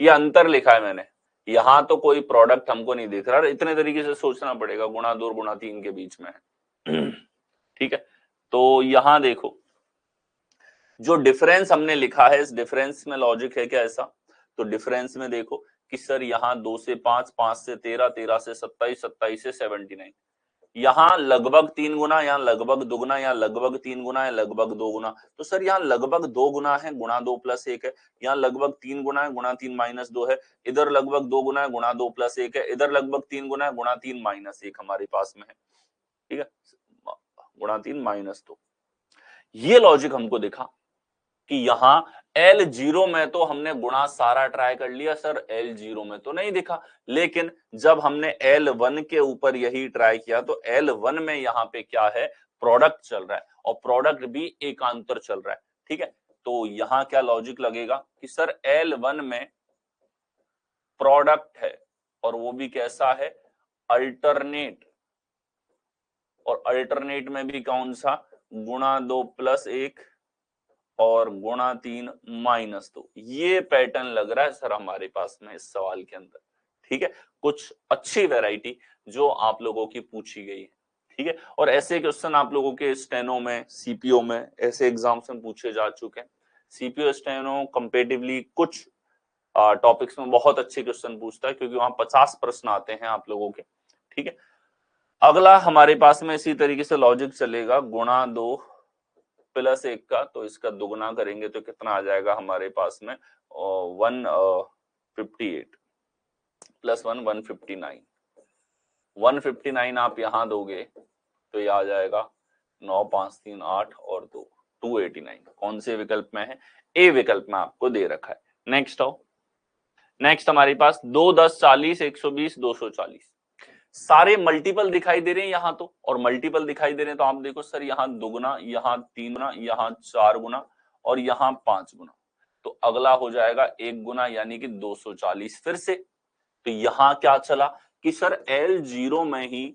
ये अंतर लिखा है मैंने, यहां तो कोई प्रोडक्ट हमको नहीं दिख रहा। इतने तरीके से सोचना पड़ेगा, गुणा 2 और गुणा 3 के बीच में है। ठीक है, तो यहां देखो जो डिफरेंस हमने लिखा है इस डिफरेंस में लॉजिक है क्या ऐसा? तो डिफरेंस में देखो कि सर यहाँ 2 से 5, 5 से 13, 13 से 27, 27 से 79, यहाँ लगभग 3 गुना, यहाँ लगभग दुगुना, यहाँ लगभग 3 गुना है, लगभग 2 गुना। तो सर यहाँ लगभग 2 गुना है, गुणा 2 प्लस 1 है। यहाँ लगभग 3 गुना है, गुणा 3 माइनस 2 है। इधर लगभग 2 गुना है, गुणा 2 प्लस 1 है। इधर लगभग 3 गुना है, गुणा 3 माइनस 1 हमारे पास में है। ठीक है, गुणा 3 माइनस 2। ये लॉजिक हमको दिखा कि यहाँ L0 में तो हमने गुणा सारा ट्राई कर लिया सर, L0 में तो नहीं दिखा। लेकिन जब हमने L1 के ऊपर यही ट्राई किया तो L1 में यहाँ पे क्या है? प्रोडक्ट चल रहा है और प्रोडक्ट भी एकांतर चल रहा है। ठीक है, तो यहाँ क्या लॉजिक लगेगा कि सर L1 में प्रोडक्ट है और वो भी कैसा है? अल्टरनेट। और अल्टरनेट में भी कौन सा? गुणा 2 प्लस 1 और गुणा 3 माइनस 2। ये पैटर्न लग रहा है सर हमारे पास में इस सवाल के अंदर। ठीक है, कुछ अच्छी वैरायटी जो आप लोगों की पूछी गई है। ठीक है, और ऐसे क्वेश्चन आप लोगों के स्टेनो में, सीपीओ में, ऐसे एग्जाम्स में पूछे जा चुके हैं। सीपीओ स्टेनो कंपेटिवली कुछ टॉपिक्स में बहुत अच्छे क्वेश्चन पूछता है क्योंकि वहां 50 प्रश्न आते हैं आप लोगों के। ठीक है, अगला हमारे पास में इसी तरीके से लॉजिक चलेगा, गुणा 2 प्लस 1 का, तो इसका दुगुना करेंगे तो कितना आ जाएगा हमारे पास में 158 प्लस 1 159। 159 आप यहां दोगे तो ये आ जाएगा 9, 5, 3, 8 और 2 289। कौन से विकल्प में है? ए विकल्प में आपको दे रखा है। नेक्स्ट आओ, नेक्स्ट हमारे पास 2, 10, 40, 120, 240 सारे मल्टीपल दिखाई दे रहे हैं यहाँ तो, और मल्टीपल दिखाई दे रहे हैं तो आप देखो सर यहाँ दुगुना, यहाँ 3 गुना, यहाँ 4 गुना और यहाँ 5 गुना। तो अगला हो जाएगा 1 गुना यानी कि 240 फिर से। तो यहां क्या चला कि सर L0 में ही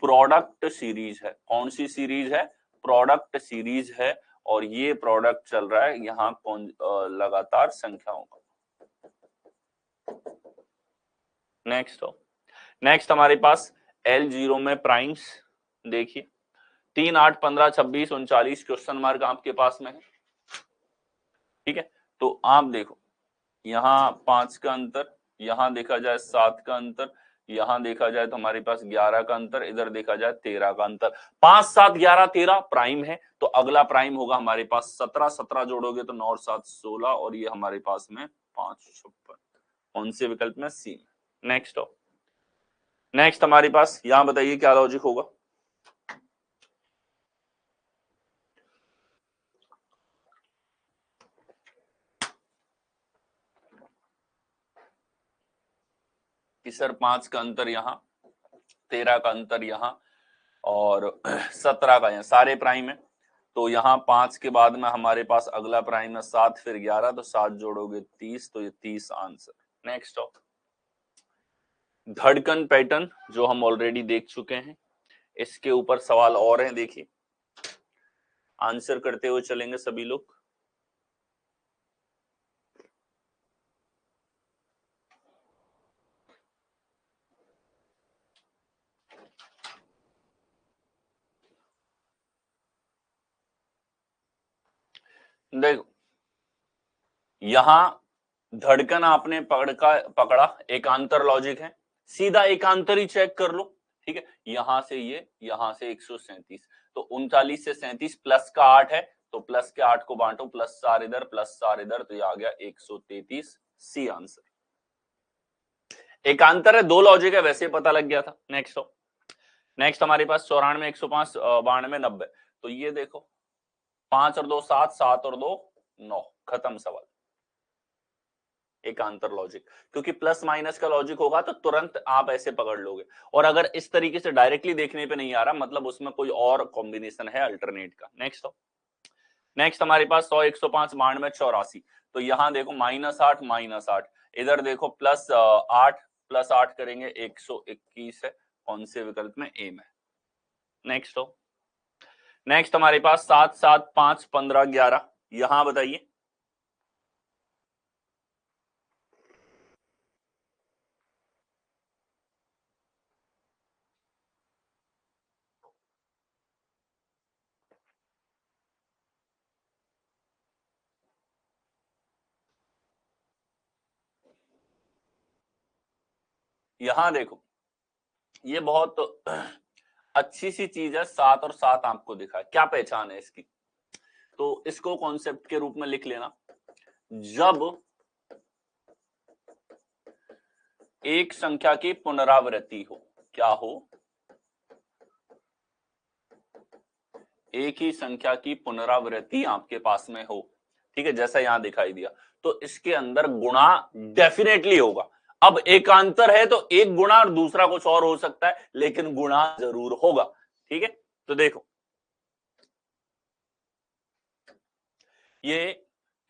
प्रोडक्ट सीरीज है। कौन सी सीरीज है? प्रोडक्ट सीरीज है, और ये प्रोडक्ट चल रहा है यहाँ कौन लगातार संख्याओं का। नेक्स्ट हमारे पास L0 में प्राइम्स देखिए 3, 8, 15, 26, 39 क्वेश्चन मार्क आपके पास में है। ठीक है, तो आप देखो यहाँ 5 का अंतर, यहाँ देखा जाए 7 का अंतर, यहाँ देखा जाए तो हमारे पास 11 का अंतर, इधर देखा जाए 13 का अंतर। 5, 7, 11, 13 प्राइम है, तो अगला प्राइम होगा हमारे पास 17, 17 जोड़ोगे तो 9 और 7 16, और ये हमारे पास में 5 56। कौन से विकल्प में? सी में। नेक्स्ट हमारे पास यहाँ बताइए क्या लॉजिक होगा। कि सर 5 का अंतर यहाँ, 13 का अंतर यहाँ, और 17 का यहाँ, सारे प्राइम है। तो यहाँ 5 के बाद में हमारे पास अगला प्राइम है 7, फिर 11, तो 7 जोड़ोगे 30, तो ये 30 आंसर। नेक्स्ट धड़कन पैटर्न जो हम ऑलरेडी देख चुके हैं, इसके ऊपर सवाल और हैं, देखिए आंसर करते हुए चलेंगे सभी लोग। देखो यहां धड़कन आपने पकड़ा, एकांतर लॉजिक है, सीधा एकांतर ही चेक कर लो। ठीक है, यहां से ये, यहां से 137, तो 39 से 37 प्लस का 8 है, तो प्लस के 8 को बांटो, प्लस 4 इधर, प्लस 4 इधर, तो ये आ गया 133, सी आंसर। एकांतर है, दो लॉजिक है, वैसे पता लग गया था। नेक्स्ट हमारे पास 94, 105, 92, 90, तो ये देखो 5 और 2 7, 7 और 2 9, खत्म सवाल। एकांतर लॉजिक, क्योंकि प्लस माइनस का लॉजिक होगा तो तुरंत आप ऐसे पकड़ लोगे, और अगर इस तरीके से डायरेक्टली देखने पे नहीं आ रहा, मतलब उसमें कोई और कॉम्बिनेशन है अल्टरनेट का। नेक्स्ट हमारे पास 100, 105, 92, 84, तो यहां देखो -8, इधर देखो +8, +8 करेंगे 121 है, कौन से विकल्प में? ए में। नेक्स्ट हमारे पास 7, 7, 5, 15, 11, यहां बताइए। यहां देखो ये बहुत अच्छी सी चीज है, 7 और 7 आपको दिखा है, क्या पहचान है इसकी? तो इसको कॉन्सेप्ट के रूप में लिख लेना, जब एक संख्या की पुनरावृत्ति हो, क्या हो? एक ही संख्या की पुनरावृत्ति आपके पास में हो, ठीक है, जैसा यहां दिखाई दिया, तो इसके अंदर गुणा डेफिनेटली होगा। अब एकांतर है तो एक गुणा और दूसरा कुछ और हो सकता है, लेकिन गुणा जरूर होगा। ठीक है, तो देखो ये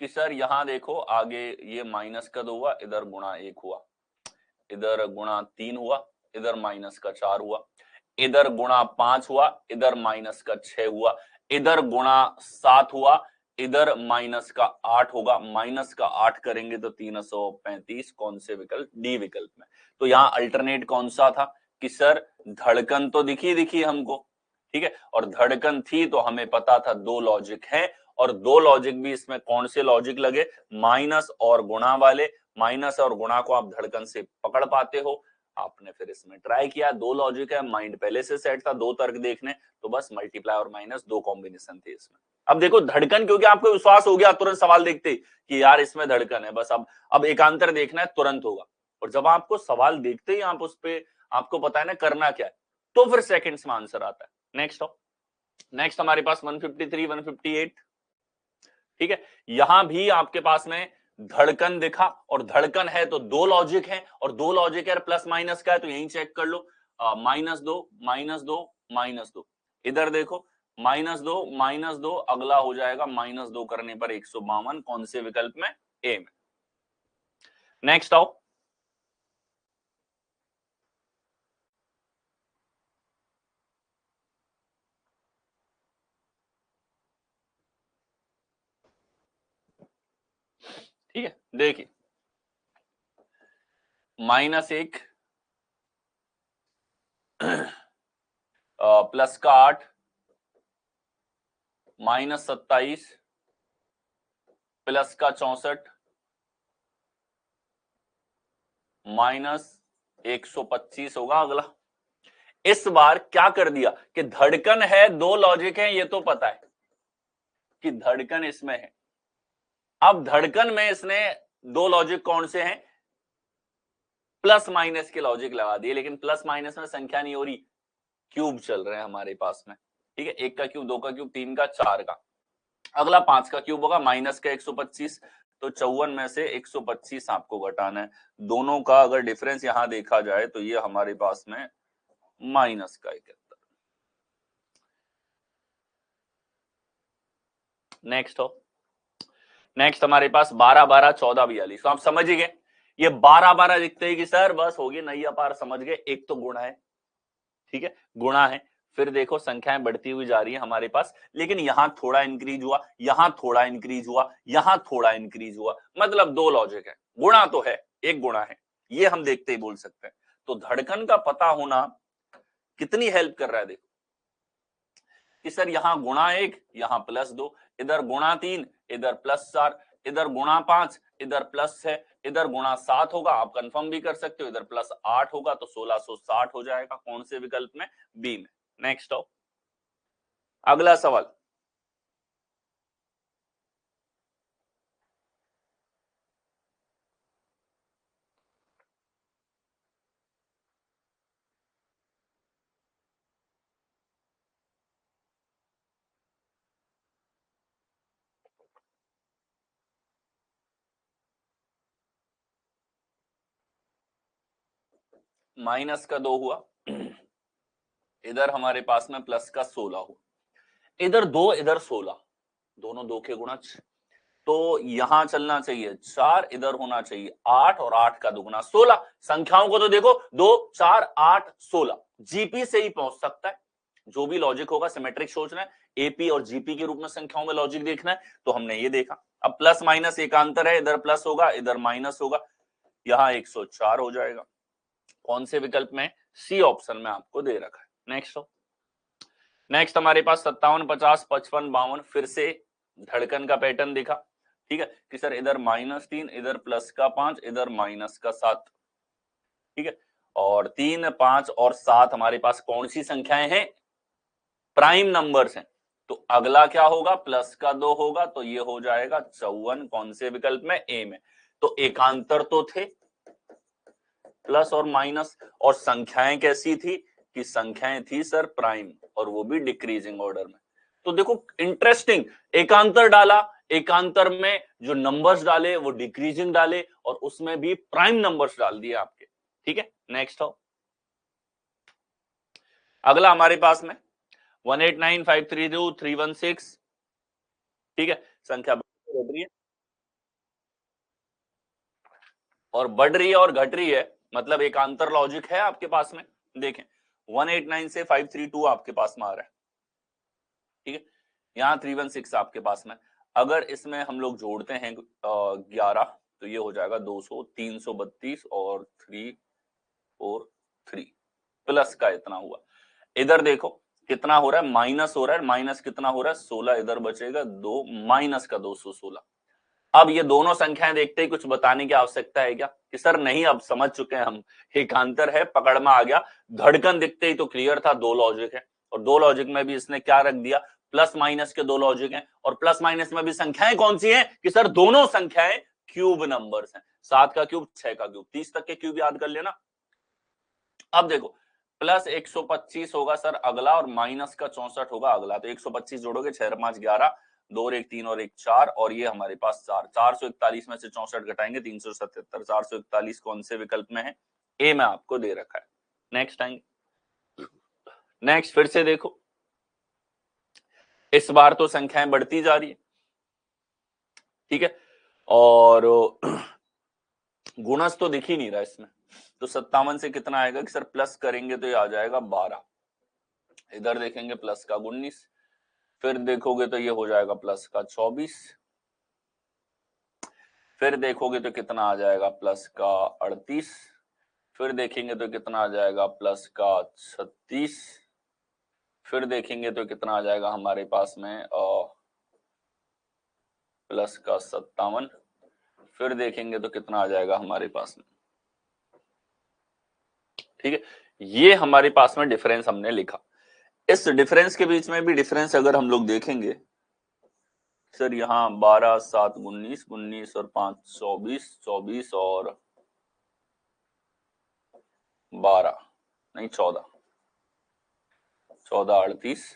कि सर यहां देखो आगे ये माइनस का 2 हुआ, इधर गुणा 1 हुआ, इधर गुणा 3 हुआ, इधर माइनस का 4 हुआ, इधर गुणा 5 हुआ, इधर माइनस का 6 हुआ, इधर गुणा 7 हुआ, इधर माइनस का 8 होगा, माइनस का 8 करेंगे तो 335, कौन से विकल्प? डी विकल्प में। तो यहाँ अल्टरनेट कौन सा था कि सर धड़कन तो दिखी हमको, ठीक है, और धड़कन थी तो हमें पता था दो लॉजिक है, और दो लॉजिक भी इसमें कौन से लॉजिक लगे? माइनस और गुणा वाले। माइनस और गुणा को आप धड़कन से पकड़ पाते हो, आपने फिर इसमें ट्राई किया, दो लॉजिक है, माइंड पहले से सेट था, दो तर्क देखने, तो बस मल्टीप्लाई और माइनस दो कॉम्बिनेशन थे इसमें। अब देखो धड़कन, क्योंकि आपको विश्वास हो गया तुरंत सवाल देखते कि यार इसमें धड़कन है, बस अब एकांतर देखना है, तुरंत होगा। और जब आपको सवाल देखते ही आप उस पे आपको पता है ना करना क्या है, तो फिर सेकंड्स में आंसर आता है। नेक्स्ट हमारे पास 153, 158, ठीक है, यहां भी आपके पास में धड़कन दिखा, और धड़कन है तो दो लॉजिक है, और दो लॉजिक है प्लस माइनस का है, तो यही चेक कर लो, -2, -2, -2, इधर देखो -2, -2, अगला हो जाएगा -2 करने पर 152, कौन से विकल्प में? ए में। नेक्स्ट आओ, ठीक है, देखिए -1 प्लस का 8 -27 प्लस का 64 -125 होगा अगला। इस बार क्या कर दिया कि धड़कन है, दो लॉजिक है, ये तो पता है कि धड़कन इसमें है। अब धड़कन में इसने दो लॉजिक कौन से हैं, प्लस माइनस के लॉजिक लगा दिए, लेकिन प्लस माइनस में संख्या नहीं हो रही, क्यूब चल रहे हैं हमारे पास में, ठीक है। 1 का क्यूब, 2 का क्यूब, 3 का, 4 का, अगला 5 का क्यूब होगा, माइनस का 125, तो 54 में से 125 आपको घटाना है। दोनों का अगर डिफरेंस यहां देखा जाए तो ये हमारे पास में माइनस का 71। नेक्स्ट हो, नेक्स्ट हमारे पास 12 12 14 42, तो आप समझ ही गए, ये 12 12 दिखते ही कि सर बस होगी नई अपार, समझ गए, एक तो गुणा है, ठीक है, गुणा है। फिर देखो संख्याएं बढ़ती हुई जा रही है हमारे पास, लेकिन यहां थोड़ा इंक्रीज हुआ, यहां थोड़ा इंक्रीज हुआ, यहां थोड़ा इंक्रीज हुआ, मतलब दो लॉजिक है, गुणा तो है, एक गुणा है, ये हम देखते ही बोल सकते हैं। तो धड़कन का पता होना कितनी हेल्प कर रहा है, देखो कि सर यहां गुणा 1, यहां +2, इधर गुणा 3, इधर +4, इधर गुणा 5, इधर +6, इधर गुणा 7 होगा, आप कंफर्म भी कर सकते हो, इधर +8 होगा, तो 1660 हो जाएगा, कौन से विकल्प में, बी में। नेक्स्ट आओ, अगला सवाल, माइनस का 2 हुआ, इधर हमारे पास में प्लस का 16 हुआ, इधर 2, इधर 16, दोनों 2 के गुणज, तो यहां चलना चाहिए 4, इधर होना चाहिए 8, और 8 का दुगुना 16। संख्याओं को तो देखो 2 4 8 16, जीपी से ही पहुंच सकता है, जो भी लॉजिक होगा सिमेट्रिक सोचना है, एपी और जीपी के रूप में संख्याओं में लॉजिक देखना है, तो हमने ये देखा। अब प्लस माइनस एकांतर है, इधर प्लस होगा, इधर माइनस होगा, यहां 104 हो जाएगा, कौन से विकल्प में, सी ऑप्शन में आपको दे रखा है। नेक्स्ट हो, नेक्स्ट हमारे पास 57 50 55 52, फिर से धड़कन का पैटर्न दिखा, ठीक है, कि सर इधर -3, इधर प्लस का 5, इधर माइनस का 7, ठीक है, और 3 5 और 7 हमारे पास कौन सी संख्याएं हैं, प्राइम नंबर्स हैं, तो अगला क्या होगा, प्लस का 2 होगा, तो ये हो जाएगा 54, कौन से विकल्प में, ए में। तो एकांतर तो थे प्लस और माइनस, और संख्याएं कैसी थी कि संख्याएं थी सर प्राइम, और वो भी डिक्रीजिंग ऑर्डर में। तो देखो इंटरेस्टिंग, एकांतर डाला, एकांतर में जो नंबर्स डाले वो डिक्रीजिंग डाले, और उसमें भी प्राइम नंबर्स डाल दिए आपके, ठीक है। नेक्स्ट हो, अगला हमारे पास में 189532316, ठीक है, संख्या बढ़ रही है और बढ़ रही है और घट रही है, मतलब एकांतर लॉजिक है आपके पास में। देखें 189 से 532 आपके पास में आ रहा है, ठीक है, यहाँ 316 आपके पास में, अगर इसमें हम लोग जोड़ते हैं 11, तो ये हो जाएगा 200 332 और 3 और 3 प्लस का इतना हुआ। इधर देखो कितना हो रहा है, माइनस हो रहा है, माइनस कितना हो रहा है 16, इधर बचेगा 2, माइनस का 216। अब ये दोनों संख्याएं देखते ही कुछ बताने की आवश्यकता है क्या, कि सर नहीं, अब समझ चुके हैं हम, एकांतर है, पकड़ में आ गया। धड़कन दिखते ही तो क्लियर था, दो लॉजिक है, और दो लॉजिक में भी इसने क्या रख दिया, प्लस माइनस के दो लॉजिक हैं, और प्लस माइनस में भी संख्याएं कौन सी हैं, कि सर दोनों संख्याएं क्यूब नंबर्स हैं, 7 का क्यूब 6 का क्यूब, 30 तक के क्यूब याद कर लेना। अब देखो प्लस 125 होगा सर अगला, और माइनस का 64 होगा अगला, तो 125 जोड़ोगे 6 5 11, 2 और 1 3 और 1 4, और ये हमारे पास 4, 441 में से 64 घटाएंगे 377, 441 कौन से विकल्प में है, ए में आपको दे रखा है। नेक्स्ट आएंगे, नेक्स्ट फिर से देखो, इस बार तो संख्याएं बढ़ती जा रही है, ठीक है, और गुणज तो दिख ही नहीं रहा इसमें, तो 57 से कितना आएगा कि सर प्लस करेंगे तो ये आ जाएगा 12, इधर देखेंगे प्लस का 19, फिर देखोगे तो ये हो जाएगा प्लस का 24, फिर देखोगे तो कितना आ जाएगा प्लस का 38, फिर देखेंगे तो कितना आ जाएगा प्लस का 36, फिर देखेंगे तो कितना आ जाएगा हमारे पास में प्लस का 57, फिर देखेंगे तो कितना आ जाएगा हमारे पास में। ठीक है, ये हमारे पास में डिफरेंस हमने लिखा। इस डिफरेंस के बीच में भी डिफरेंस अगर हम लोग देखेंगे, सर यहाँ 12 7 19, 19 और 5 24, 24 और 12 नहीं 14, 14 38,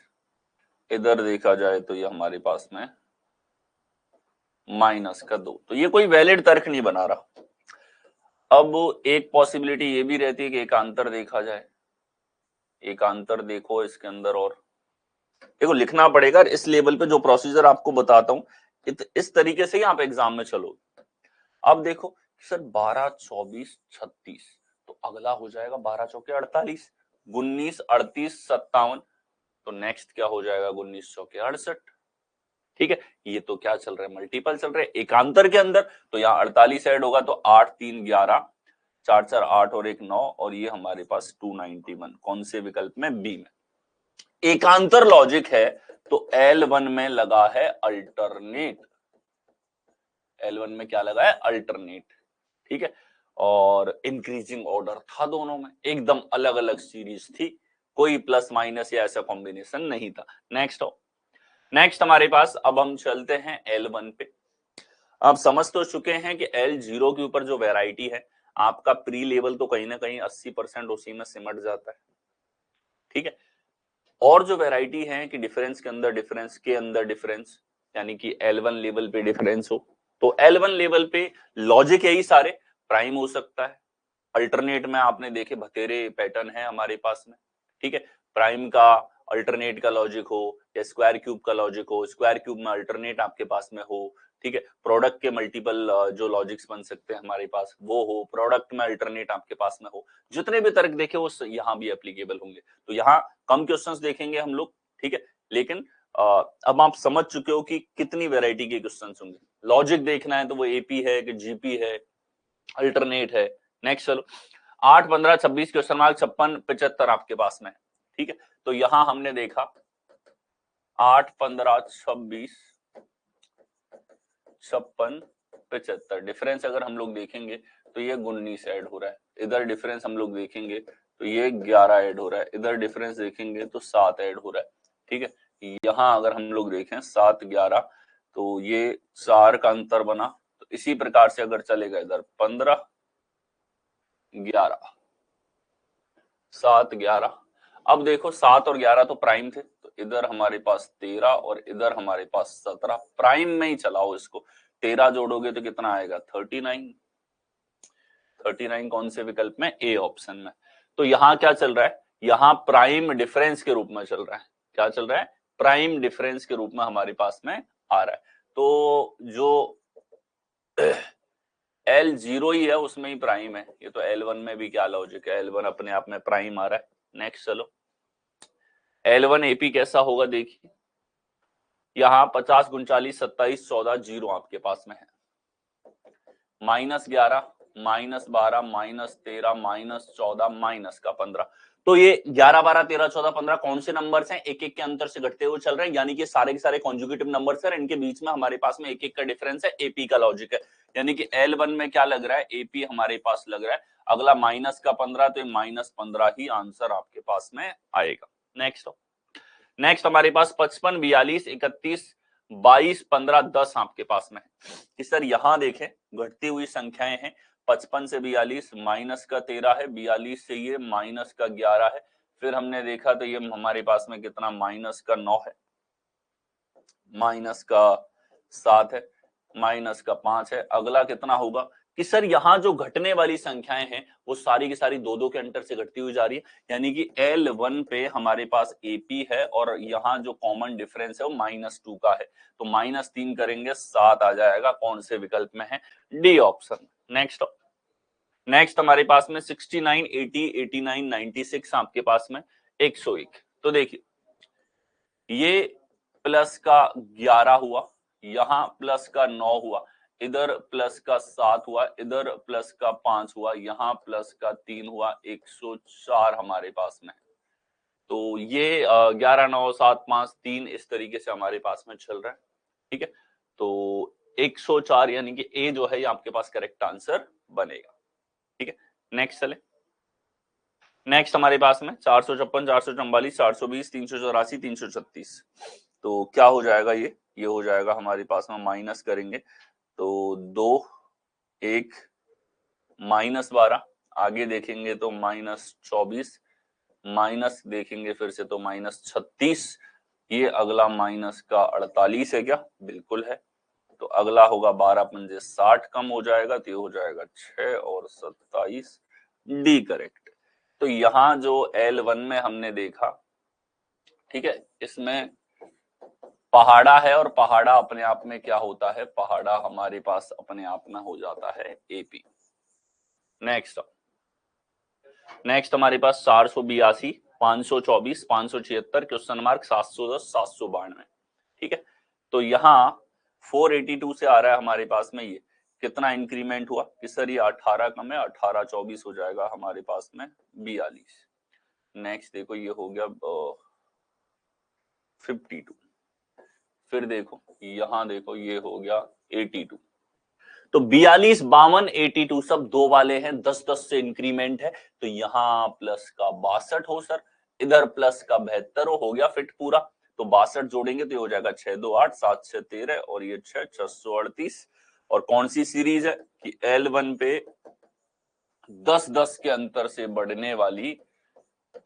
इधर देखा जाए तो ये हमारे पास में माइनस का 2, तो ये कोई वैलिड तर्क नहीं बना रहा। अब एक पॉसिबिलिटी ये भी रहती है कि एकांतर देखा जाए, एकांतर देखो इसके अंदर, और देखो लिखना पड़ेगा इस लेवल पे, जो प्रोसीजर आपको बताता हूं इस तरीके से ही आप एग्जाम में चलो। अब देखो सर 12 24 36, तो अगला हो जाएगा 12 चौके 48, 19 38 57, तो नेक्स्ट क्या हो जाएगा 19 चौके 68। ठीक है, ये तो क्या चल रहा है, मल्टीपल चल रहे हैं एकांतर के अंदर, तो यहाँ 48 ऐड होगा तो 8 3 11, 4 4 8 और 1 9, और ये हमारे पास 291, कौन से विकल्प में, बी में। एकांतर लॉजिक है तो L1 में लगा है अल्टरनेट, L1 में क्या लगा है, अल्टरनेट। ठीक है, और इंक्रीजिंग ऑर्डर था, दोनों में एकदम अलग अलग सीरीज थी, कोई प्लस माइनस या ऐसा कॉम्बिनेशन नहीं था। नेक्स्ट हमारे पास, अब हम चलते हैं L1 पे। आप समझ तो चुके हैं कि L0 के ऊपर जो वैरायटी है, आपका प्री लेवल तो कहीं ना कहीं 80% उसी में सिमट जाता है। ठीक है, और जो वैरायटी है कि डिफरेंस के अंदर डिफरेंस, यानी कि L1 लेवल पे डिफरेंस हो, तो L1 लेवल पे लॉजिक यही सारे, प्राइम हो सकता है, अल्टरनेट में आपने देखे बतेरे पैटर्न है हमारे पास में। ठीक है, प्राइम का अल्टरनेट का लॉजिक हो, या स्क्वायर क्यूब का लॉजिक हो, स्क्वायर क्यूब में अल्टरनेट आपके पास में हो। ठीक है, प्रोडक्ट के मल्टीपल जो लॉजिक्स बन सकते हैं हमारे पास वो हो, प्रोडक्ट में अल्टरनेट आपके पास में हो, जितने भी तर्क देखे वो यहाँ भी एप्लीकेबल होंगे। तो यहाँ कम क्वेश्चंस देखेंगे हम लोग। ठीक है, लेकिन अब आप समझ चुके हो कि कितनी वेराइटी के क्वेश्चंस होंगे। लॉजिक देखना है तो वो एपी है कि जीपी है, अल्टरनेट है। नेक्स्ट चलो, 8 15 26 क्वेश्चन मार्क 56 75 आपके पास में है। ठीक है, तो यहां हमने देखा 8 15 26 56 75, डिफरेंस अगर हम लोग देखेंगे तो ये 19 ऐड हो रहा है, इधर डिफरेंस हम लोग देखेंगे तो ये 11 ऐड हो रहा है, इधर डिफरेंस देखेंगे तो 7 ऐड हो रहा है। ठीक है, यहां अगर हम लोग देखें 7 11, तो ये 4 का अंतर बना, तो इसी प्रकार से अगर चलेगा इधर 15 11 7 11, अब देखो 7 और 11 तो प्राइम थे, तो इधर हमारे पास 13 और इधर हमारे पास 17, प्राइम में ही चलाओ इसको, 13 जोड़ोगे तो कितना आएगा 39, 39 कौन से विकल्प में, ए ऑप्शन में। तो यहाँ क्या चल रहा है, यहाँ प्राइम डिफरेंस के रूप में चल रहा है, क्या चल रहा है, प्राइम डिफरेंस के रूप में हमारे पास में आ रहा है। तो जो L0 ही है उसमें ही प्राइम है, ये तो L1 में भी क्या लॉजिक है, L1 अपने आप में प्राइम आ रहा है। नेक्स्ट चलो, L1 AP कैसा होगा देखिए, यहाँ 50 39 27 14 जीरो आपके पास में है, -11 -12 -13 -14 -15, तो ये 11 12 13 14 15 कौन से नंबर्स हैं, एक एक के अंतर से घटते हुए चल रहे हैं, यानी कि सारे के सारे कॉन्जुगेटिव नंबर्स हैं, इनके बीच में हमारे पास में एक एक का डिफरेंस है, एपी का लॉजिक है। यानी कि L1 में क्या लग रहा है, एपी हमारे पास लग रहा है, अगला माइनस का 15, तो -15 ही आंसर आपके पास में आएगा। नेक्स्ट हमारे पास 55 42 31 22 15 10 आपके पास में है कि सर यहां देखें घटती हुई संख्याएं हैं, 55 से 42 माइनस का 13 है, 42 से ये माइनस का 11 है, फिर हमने देखा तो ये हमारे पास में कितना माइनस का 9 है, माइनस का 7 है, माइनस का 5 है, अगला कितना होगा कि सर यहाँ जो घटने वाली संख्याएं हैं वो सारी की सारी दो दो के अंतर से घटती हुई जा रही है, यानी कि L1 पे हमारे पास AP है और यहाँ जो कॉमन डिफरेंस है वो -2 का है, तो -3 करेंगे 7 आ जाएगा। कौन से विकल्प में है? D option. नेक्स्ट हमारे पास में 69, 80, 89, 96 आपके पास में 101। तो देखिए ये प्लस का 11 हुआ, यहाँ प्लस का 9 हुआ, इधर प्लस का 7 हुआ, इधर प्लस का 5 हुआ, यहाँ प्लस का 3 हुआ, 104 हमारे पास में। तो ये 11, 9, 7, 5, 3 इस तरीके से हमारे पास में चल रहा है। ठीक है, तो 104 यानी कि ए जो है ये आपके पास करेक्ट आंसर बनेगा। ठीक है, नेक्स्ट चले। नेक्स्ट हमारे पास में 456, 444, 420, 384, 336। तो क्या हो जाएगा? ये हो जाएगा हमारे पास में, माइनस करेंगे तो 2, 1, -12, आगे देखेंगे तो -24, माइनस देखेंगे फिर से तो -36, ये अगला माइनस का 48 है क्या? बिल्कुल है। तो अगला होगा 12 पंजे 60, कम हो जाएगा तो ये हो जाएगा 6 और 27, डी करेक्ट। तो यहां जो L1 में हमने देखा, ठीक है, इसमें पहाड़ा है और पहाड़ा अपने आप में क्या होता है? पहाड़ा हमारे पास अपने आप में हो जाता है AP। नेक्स्ट हमारे पास 482, 524, 576, क्वेश्चन मार्क 710, 792। ठीक है, तो यहाँ 482 से आ रहा है हमारे पास में, ये कितना इंक्रीमेंट हुआ कि सर ये 18 कम है, 18 24 हो जाएगा हमारे पास में 42। नेक्स्ट देखो ये हो गया 52, फिर देखो यहाँ देखो ये हो गया 82। तो 42, 52, 82 सब दो वाले हैं, 10-10 से इंक्रीमेंट है, तो यहाँ प्लस का 62 हो सर, इधर प्लस का 72 हो गया फिट पूरा। तो 62 जोड़ेंगे तो ये हो जाएगा 6 2 8, 7 6 13 और ये 6 638। और कौन सी सीरीज है कि L1 पे 10-10 के अंतर से बढ़ने वाली,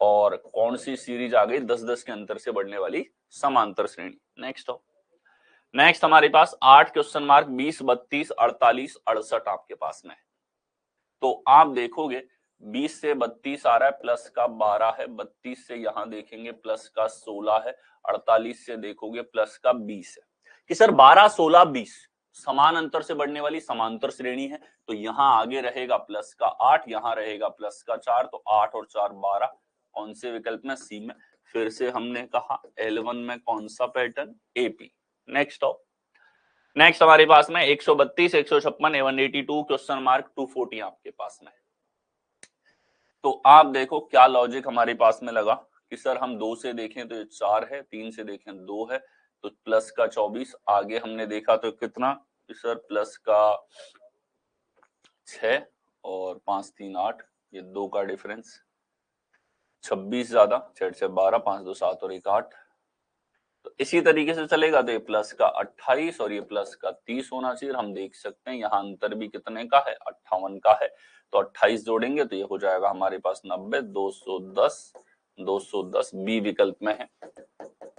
और कौन सी सीरीज आ गई? 10-10 के अंतर से बढ़ने वाली समांतर श्रेणी। नेक्स्ट हमारे पास 8 क्वेश्चन मार्क 20, 32, 48, 68 आपके पास में। तो आप देखोगे 20 से 32 आ रहा है, प्लस का 12 है, 32 से यहां देखेंगे प्लस का 16 है, 48 से देखोगे प्लस का 20 है, कि सर 12, 16, 20 समान अंतर से बढ़ने वाली समांतर श्रेणी है। तो यहां आगे रहेगा प्लस का 8, यहां रहेगा प्लस का 4, तो 8 और 4 12। कौन से विकल्प में? सी में। फिर से हमने कहा L1 में कौन सा पैटर्न? AP। नेक्स्ट हमारे पास में 132, 156, 182, क्वेश्चन मार्क 240 आपके पास में। तो आप देखो क्या लॉजिक हमारे पास में लगा कि सर हम 2 से देखें तो ये 4 है, 3 से देखें 2 है, तो प्लस का 24, आगे हमने देखा तो कितना कि सर प्लस का 6 और 5 3 8, ये 2 का डिफरेंस, 26 ज्यादा, 6 6 12, 5 2 7 और 1 8। तो इसी तरीके से चलेगा तो ये प्लस का 28 और ये प्लस का 30 होना चाहिए। हम देख सकते हैं यहाँ अंतर भी कितने का है? 58 का है। तो 28 जोड़ेंगे तो ये हो जाएगा हमारे पास 90, 210, 210 बी विकल्प में है।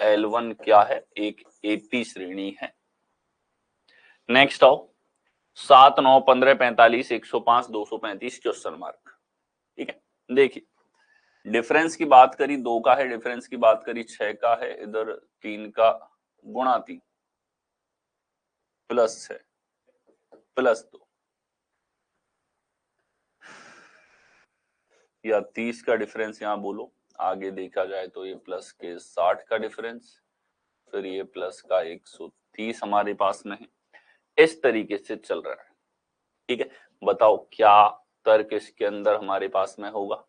L1 क्या है? एक AP श्रेणी है। नेक्स्ट आओ 7, 9, 15, 45, 105, 235 क्वेश्चन मार्क। ठीक है, देखिए डिफरेंस की बात करी 2 का है, डिफरेंस की बात करी 6 का है, इधर 3 का गुणा 3 प्लस 6 प्लस 2 या 30 का डिफरेंस यहां बोलो। आगे देखा जाए तो ये प्लस के 60 का डिफरेंस, फिर ये प्लस का 130 हमारे पास में है। इस तरीके से चल रहा है। ठीक है, बताओ क्या तर्क इसके अंदर हमारे पास में होगा?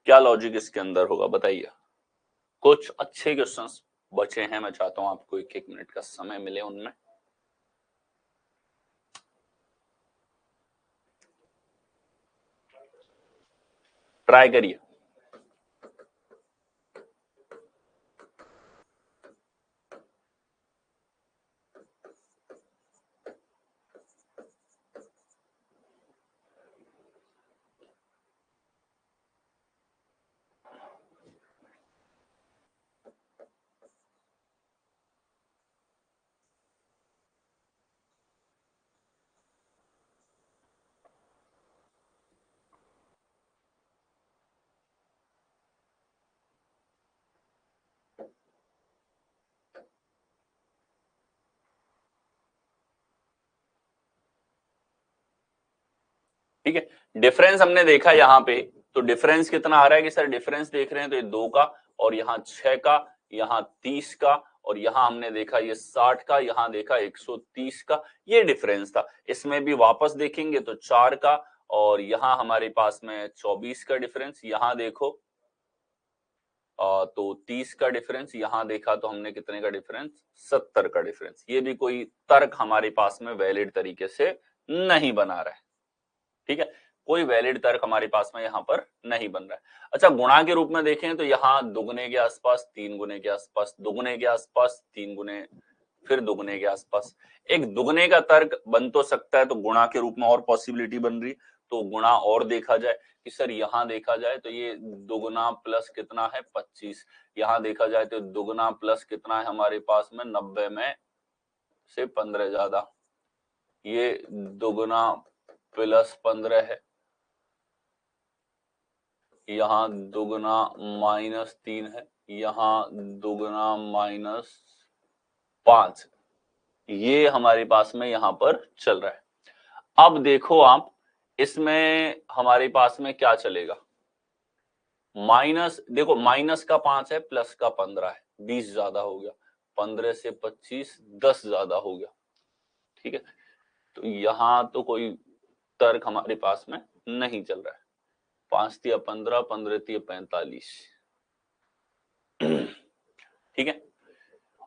क्या लॉजिक इसके अंदर होगा बताइए। कुछ अच्छे क्वेश्चंस बचे हैं, मैं चाहता हूं आपको 1-1 मिनट का समय मिले उनमें। ट्राई करिए। ठीक है, डिफरेंस हमने देखा यहाँ पे, तो डिफरेंस कितना आ रहा है कि सर डिफरेंस देख रहे हैं तो ये 2 का, और यहाँ 6 का, यहाँ 30 का, और यहाँ हमने देखा ये 60 का, यहाँ देखा 130 का, ये डिफरेंस था। इसमें भी वापस देखेंगे तो 4 का, और यहाँ हमारे पास में 24 का डिफरेंस, यहाँ देखो तो 30 का डिफरेंस, यहाँ देखा तो हमने कितने का डिफरेंस, 70 का डिफरेंस। ये भी कोई तर्क हमारे पास में वैलिड तरीके से नहीं बना रहा है। ठीक है, कोई वैलिड तर्क हमारे पास में यहाँ पर नहीं बन रहा है। अच्छा, गुणा के रूप में देखें तो यहाँ दुगने के आसपास, 3 गुने के आसपास, दुगने के आसपास, 3 गुने, फिर दुगने के आसपास। एक दुगने का तर्क बन तो सकता है, तो गुणा के रूप में और पॉसिबिलिटी बन रही, तो गुणा और देखा जाए कि सर यहाँ देखा जाए तो ये दुगना प्लस कितना है 25, यहाँ देखा जाए तो दुगना प्लस कितना है हमारे पास में 90 में से 15 ज्यादा, ये दुगना प्लस 15 है, यहाँ दुगना -3 है, यहाँ दुगना -5, ये हमारे पास में यहाँ पर चल रहा है। अब देखो आप, इसमें हमारे पास में क्या चलेगा, माइनस, देखो माइनस का 5 है, प्लस का 15 है, 20 ज्यादा हो गया, 15 से 25, 10 ज्यादा हो गया। ठीक है, तो यहाँ तो कोई तर्क हमारे पास में नहीं चल रहा है। 5 तिया 15, 15 तिया 45। ठीक है,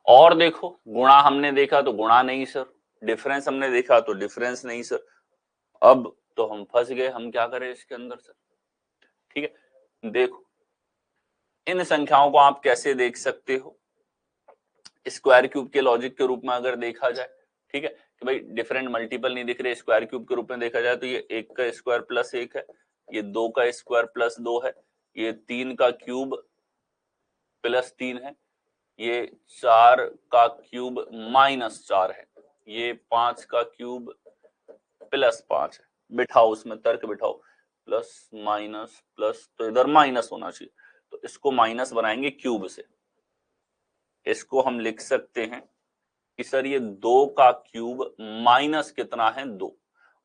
और देखो गुणा हमने देखा तो गुणा नहीं सर, डिफरेंस हमने देखा तो डिफरेंस नहीं सर, अब तो हम फंस गए, हम क्या करें इसके अंदर सर। ठीक है, देखो इन संख्याओं को आप कैसे देख सकते हो, स्क्वायर क्यूब के लॉजिक के रूप में अगर देखा जाए, ठीक है, कि भाई डिफरेंट मल्टीपल नहीं दिख रहे, स्क्वायर क्यूब के रूप में देखा जाए तो ये 1 का स्क्वायर प्लस 1 है, ये 2 का स्क्वायर प्लस 2 है, ये 3 का क्यूब प्लस 3 है, ये 4 का क्यूब -4 है, ये 5 का क्यूब प्लस 5 है। बिठाओ उसमें तर्क बिठाओ, प्लस माइनस प्लस, तो इधर माइनस होना चाहिए, तो इसको माइनस बनाएंगे क्यूब से, इसको हम लिख सकते हैं कि सर ये 2 का क्यूब माइनस कितना है 2,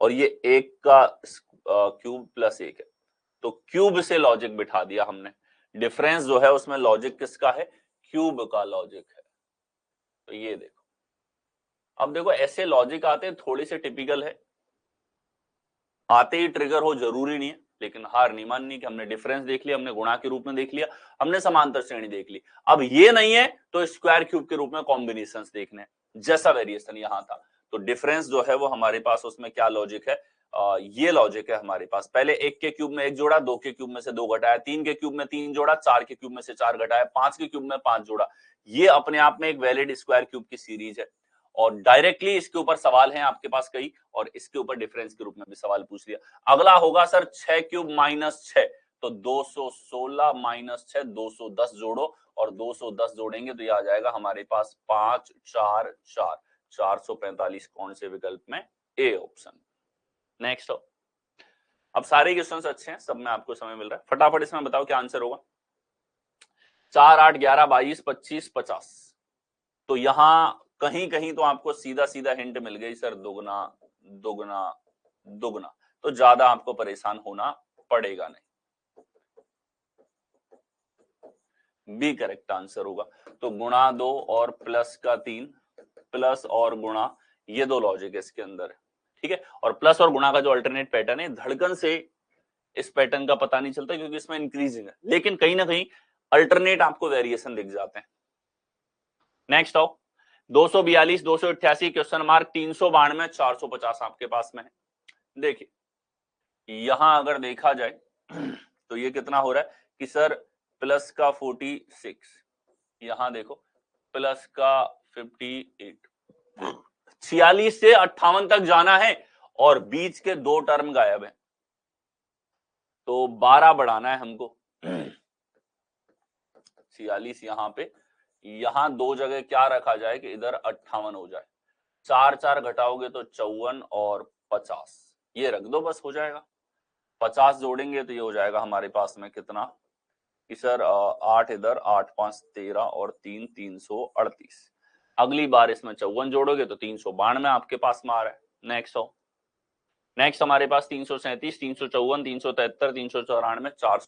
और ये 1 का क्यूब प्लस 1 है, तो क्यूब से लॉजिक बिठा दिया हमने। डिफरेंस जो है उसमें लॉजिक किसका है, क्यूब का लॉजिक है। तो ये देखो, अब देखो ऐसे लॉजिक आते हैं, थोड़ी से टिपिकल है, आते ही ट्रिगर हो जरूरी नहीं है, लेकिन हार नहीं माननी कि हमने डिफरेंस देख लिया, हमने गुणा के रूप में देख लिया, हमने समांतर श्रेणी देख ली, अब ये नहीं है तो स्क्वायर क्यूब के रूप में कॉम्बिनेशंस देखने, जैसा वेरिएशन यहां था। तो डिफरेंस जो है वो हमारे पास उसमें क्या लॉजिक है, ये लॉजिक है हमारे पास, पहले 1 के क्यूब में 1 जोड़ा, 2 के क्यूब में से 2 घटाया, 3 के क्यूब में 3 जोड़ा, 4 के क्यूब में से 4 घटाया, 5 के क्यूब में 5 जोड़ा, ये अपने आप में एक वैलिड स्क्वायर क्यूब की सीरीज है। और डायरेक्टली इसके ऊपर सवाल है आपके पास कई, और इसके ऊपर डिफरेंस के रूप में भी सवाल पूछ लिया। अगला होगा सर 6 क्यूब -6, तो 216 -6, 210 जोड़ो, और 210 जोड़ेंगे तो ये आ जाएगा हमारे पास 5 4 4, 445 कौन से विकल्प में, ए ऑप्शन। नेक्स्ट हो, अब सारे क्वेश्चंस अच्छे हैं, सब में आपको समय मिल रहा है, फटाफट इसमें बताओ क्या आंसर होगा। 4 8 11 22 25 50, तो यहां कहीं कहीं तो आपको सीधा सीधा हिंट मिल गई सर, दुगना दुगना दुगना, तो ज्यादा आपको परेशान होना पड़ेगा नहीं, बी करेक्ट आंसर होगा। तो गुणा 2 और प्लस का 3, प्लस और गुणा, ये दो लॉजिक इसके अंदर है। ठीक है, और प्लस और गुणा का जो अल्टरनेट पैटर्न है, धड़कन से इस पैटर्न का पता नहीं चलता क्योंकि इसमें इंक्रीजिंग है, लेकिन कहीं ना कहीं अल्टरनेट आपको वेरिएशन दिख जाते हैं। नेक्स्ट आओ, 242 288 क्वेश्चन मार्क 392 450 आपके पास में है। देखिए यहां अगर देखा जाए तो ये कितना हो रहा है कि सर प्लस का 46, यहां देखो प्लस का 58, 46 से 58 तक जाना है और बीच के 2 टर्म गायब है, तो 12 बढ़ाना है हमको। 46 यहां पे, यहां 2 जगह क्या रखा जाए कि इधर 58 हो जाए, 4 4 घटाओगे तो 54 और 50, ये रख दो बस हो जाएगा। 50 जोड़ेंगे तो ये हो जाएगा हमारे पास में कितना कि सर 8 इधर, 8 5 13 और 3 338, अगली बार इसमें 54 जोड़ोगे तो 392 आपके पास में आ रहा है। नेक्स्ट हो, नेक्स्ट हमारे पास 337, 354, 373, 394, 400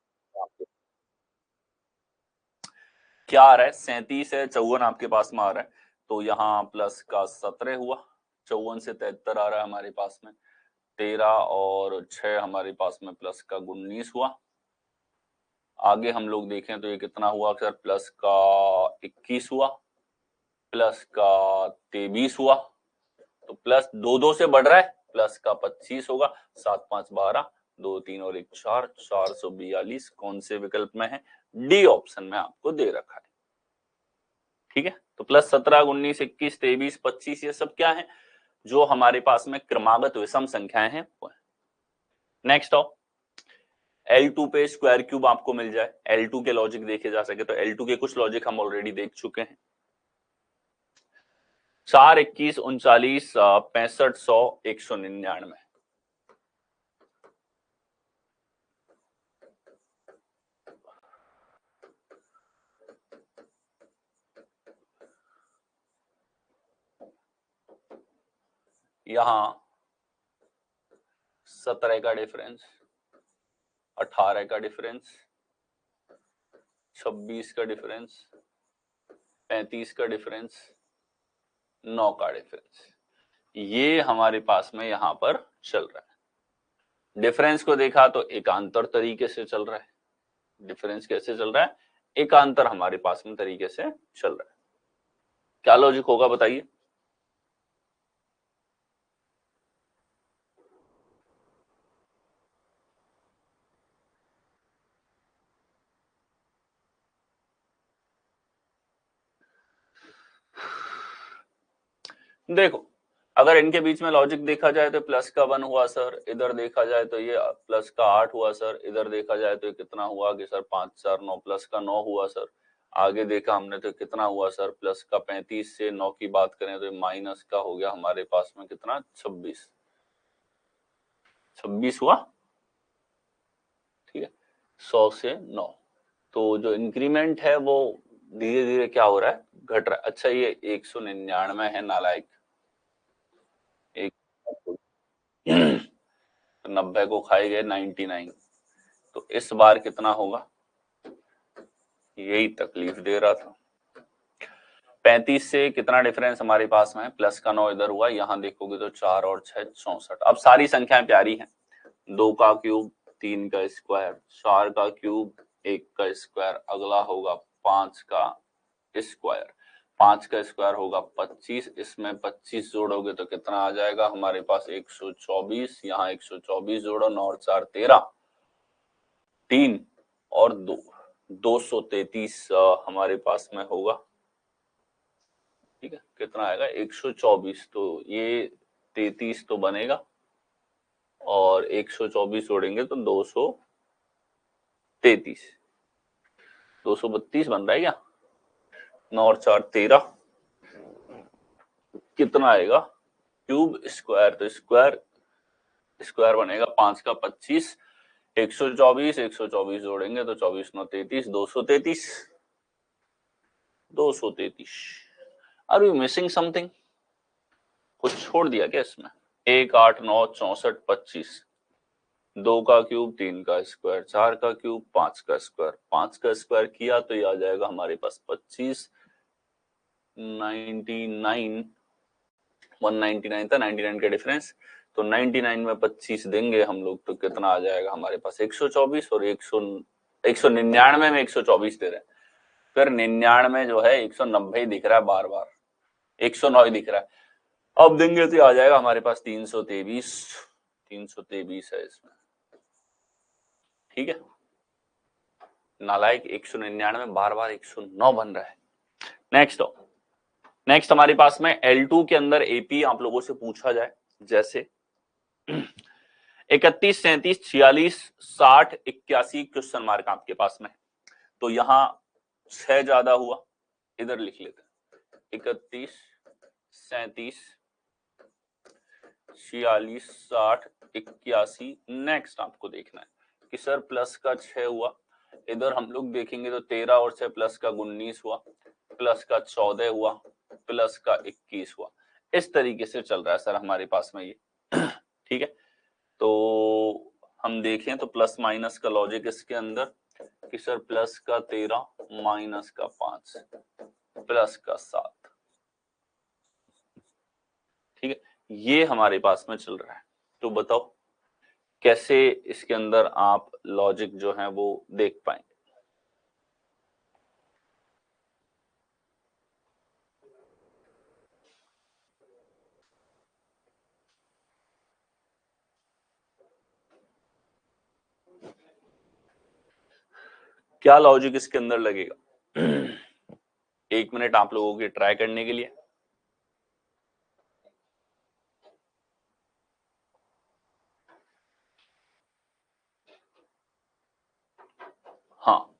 क्या आ रहा है, 37 है, 54 आपके पास में आ रहा है, तो यहाँ प्लस का 17 हुआ, 54 से 73 आ रहा है हमारे पास में 13 और 6 हमारे पास में प्लस का 19 हुआ। आगे हम लोग देखें तो ये कितना हुआ सर, प्लस का 21 हुआ, प्लस का 23 हुआ, तो प्लस 2 से बढ़ रहा है, प्लस का 25 होगा, 7 5 12, 2 3 और 1 4, 442 कौन से विकल्प में है, डी ऑप्शन में आपको दे रखा है। ठीक है, तो प्लस 17, 19, 21, 23, 25 ये सब क्या है, जो हमारे पास में क्रमागत विषम संख्याएं हैं। नेक्स्ट आओ, L2 पे स्क्वायर क्यूब आपको मिल जाए, L2 के लॉजिक देखे जा सके तो L2 के कुछ लॉजिक हम ऑलरेडी देख चुके हैं। 4 21 39 65 100 199, यहां 17 का डिफरेंस, 18 का डिफरेंस, 26 का डिफरेंस, 35 का डिफरेंस, 9 का डिफरेंस, ये हमारे पास में यहां पर चल रहा है। डिफरेंस को देखा तो एकांतर तरीके से चल रहा है, डिफरेंस कैसे चल रहा है, एकांतर हमारे पास में तरीके से चल रहा है। क्या लॉजिक होगा बताइए। देखो, अगर इनके बीच में लॉजिक देखा जाए तो प्लस का 1 हुआ सर, इधर देखा जाए तो ये प्लस का 8 हुआ सर, इधर देखा जाए तो ये कितना हुआ कि सर 5 4 9 प्लस का 9 हुआ सर, आगे देखा हमने तो कितना हुआ सर, प्लस का 35 से 9 की बात करें तो माइनस का हो गया हमारे पास में कितना, 26 हुआ। ठीक है, 100 से 9, तो जो इंक्रीमेंट है वो धीरे धीरे क्या हो रहा है, घट रहा है। अच्छा ये 199 है नालायक, एक 90 को खाए गए 99, तो इस बार कितना होगा, यही तकलीफ दे रहा था। 35 से कितना डिफरेंस हमारे पास में है, प्लस का 9 इधर हुआ, यहां देखोगे तो 4 और 6 64। अब सारी संख्याएं प्यारी हैं, 2 का क्यूब 3 का स्क्वायर, 4 का क्यूब 1 का स्क्वायर, अगला होगा 5 का स्क्वायर, 5 का स्क्वायर होगा 25, इसमें 25 जोड़ोगे तो कितना आ जाएगा हमारे पास 124, यहाँ 124 जोड़ो, 9 और 4 13, 3 और 2 233 हमारे पास में होगा। ठीक है, कितना आएगा 124, तो ये 33 तो बनेगा और 124 जोड़ेंगे तो 233, 232 बन रहा है क्या, 9 और 4 13, कितना आएगा क्यूब स्क्वायर, तो स्क्वायर बनेगा 5 का 25, 124 जोड़ेंगे तो 24 9 33, 233। आर यू मिसिंग समथिंग, कुछ छोड़ दिया क्या इसमें, 1 8 9 64 25, 2 का क्यूब 3 का स्क्वायर, 4 का क्यूब 5 का स्क्वायर, 5 का स्क्वायर किया तो ये आ जाएगा हमारे पास 25, 99, 199 था, 99 का डिफरेंस, तो 99 में 25 देंगे हम लोग तो कितना आ जाएगा हमारे पास 124, और 199 में 124 दे रहे हैं, फिर 99 जो है 190 दिख रहा है, बार बार 109 दिख रहा है, अब देंगे तो आ जाएगा हमारे पास 323 है इसमें। ठीक है, नालायक 199 बार बार 109 बन रहा है। नेक्स्ट हमारे पास में L2 के अंदर एपी आप लोगों से पूछा जाए, जैसे 31 37 46 60 81 क्वेश्चन मार्क आपके पास में, तो यहां 6 ज्यादा हुआ, इधर लिख लेते हैं 31 37 46 60 81। नेक्स्ट आपको देखना है कि सर प्लस का 6 हुआ, इधर हम लोग देखेंगे तो 13 और 6 प्लस का 19 हुआ, प्लस का 14 हुआ, प्लस का 21 हुआ, इस तरीके से चल रहा है सर हमारे पास में ये। ठीक है, तो हम देखें तो प्लस माइनस का लॉजिक इसके अंदर कि सर प्लस का 13 माइनस का 5 प्लस का 7, ठीक है, ये हमारे पास में चल रहा है। तो बताओ कैसे इसके अंदर आप लॉजिक जो है वो देख पाएंगे। क्या लॉजिक इसके अंदर लगेगा? 1 मिनट आप लोगों के ट्राई करने के लिए। हाँ,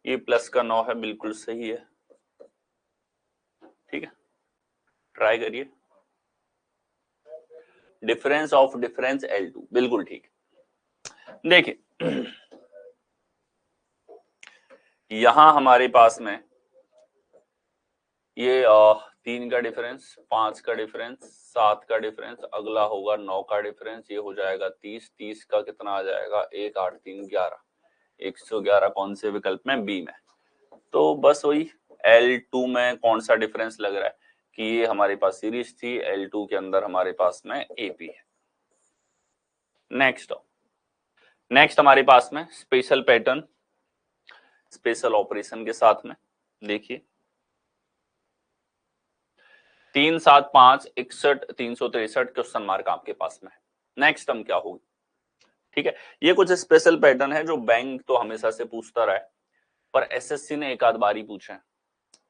ये प्लस का 9 है, बिल्कुल सही है, ठीक है, ट्राई करिए। डिफरेंस ऑफ डिफरेंस L2, बिल्कुल ठीक। देखिए यहां हमारे पास में ये 3 का डिफरेंस, 5 का डिफरेंस, 7 का डिफरेंस, अगला होगा 9 का डिफरेंस, ये हो जाएगा 30, 30 का कितना आ जाएगा 1 8 3 11, 111 कौन से विकल्प में? बी में। तो बस वही L2 में कौन सा डिफरेंस लग रहा है कि ये हमारे पास सीरीज थी, L2 के अंदर हमारे पास में AP है। नेक्स्ट हमारे पास में स्पेशल पैटर्न, स्पेशल ऑपरेशन के साथ में देखिए 3 7 5 61 363 क्वेश्चन मार्क आपके पास में है। नेक्स्ट टर्म क्या होगी? ठीक है, ये कुछ स्पेशल पैटर्न है जो बैंक तो हमेशा से पूछता रहा है, पर SSC ने एक आध बार ही पूछे हैं,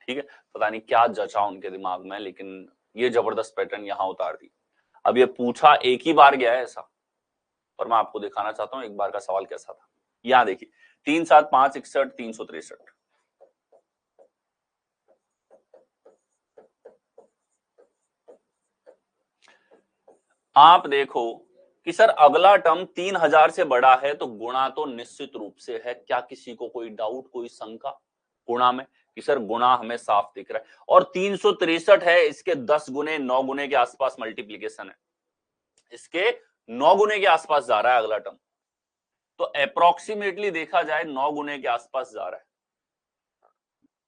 ठीक है, पता नहीं क्या जचा उनके दिमाग में, लेकिन ये जबरदस्त पैटर्न यहां उतार दी। अब ये पूछा एक ही बार गया है ऐसा, और मैं आपको दिखाना चाहता हूं एक बार का सवाल कैसा था। यहां देखिए 3 7 5 61 363, आप देखो कि सर अगला टर्म 3000 से बड़ा है तो गुणा तो निश्चित रूप से है। क्या किसी को कोई डाउट, कोई शंका गुणा में कि सर गुणा हमें साफ दिख रहा है, और 363 है, इसके 10 गुने 9 गुने के आसपास मल्टीप्लीकेशन है, इसके 9 गुने के आसपास जा रहा है अगला टर्म, तो अप्रोक्सीमेटली देखा जाए 9 गुने के आसपास जा रहा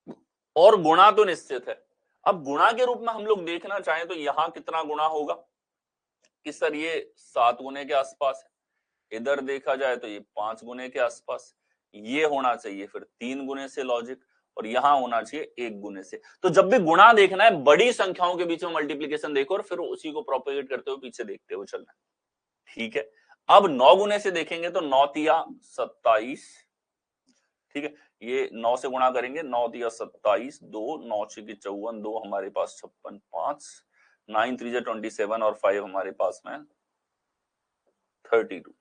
है, और गुणा तो निश्चित है। अब गुणा के रूप में हम लोग देखना चाहें तो यहां कितना गुणा होगा कि सर ये 7 गुने के आसपास है, इधर देखा जाए तो ये 5 गुने के आसपास, ये होना चाहिए फिर 3 गुने से लॉजिक, और यहां होना चाहिए 1 गुने से। तो जब भी गुणा देखना है बड़ी संख्याओं के बीच में मल्टीप्लीकेशन देखो और फिर उसी को प्रोपेगेट करते हुए पीछे देखते हुए चलना, ठीक है। अब 9 गुने से देखेंगे तो 9 तिया 27, ठीक है, ये 9 से गुणा करेंगे, 9 तिया 27, 2 9 6 की 54, 2 हमारे पास 56, 5 9 3 27 और 5 हमारे पास में 32,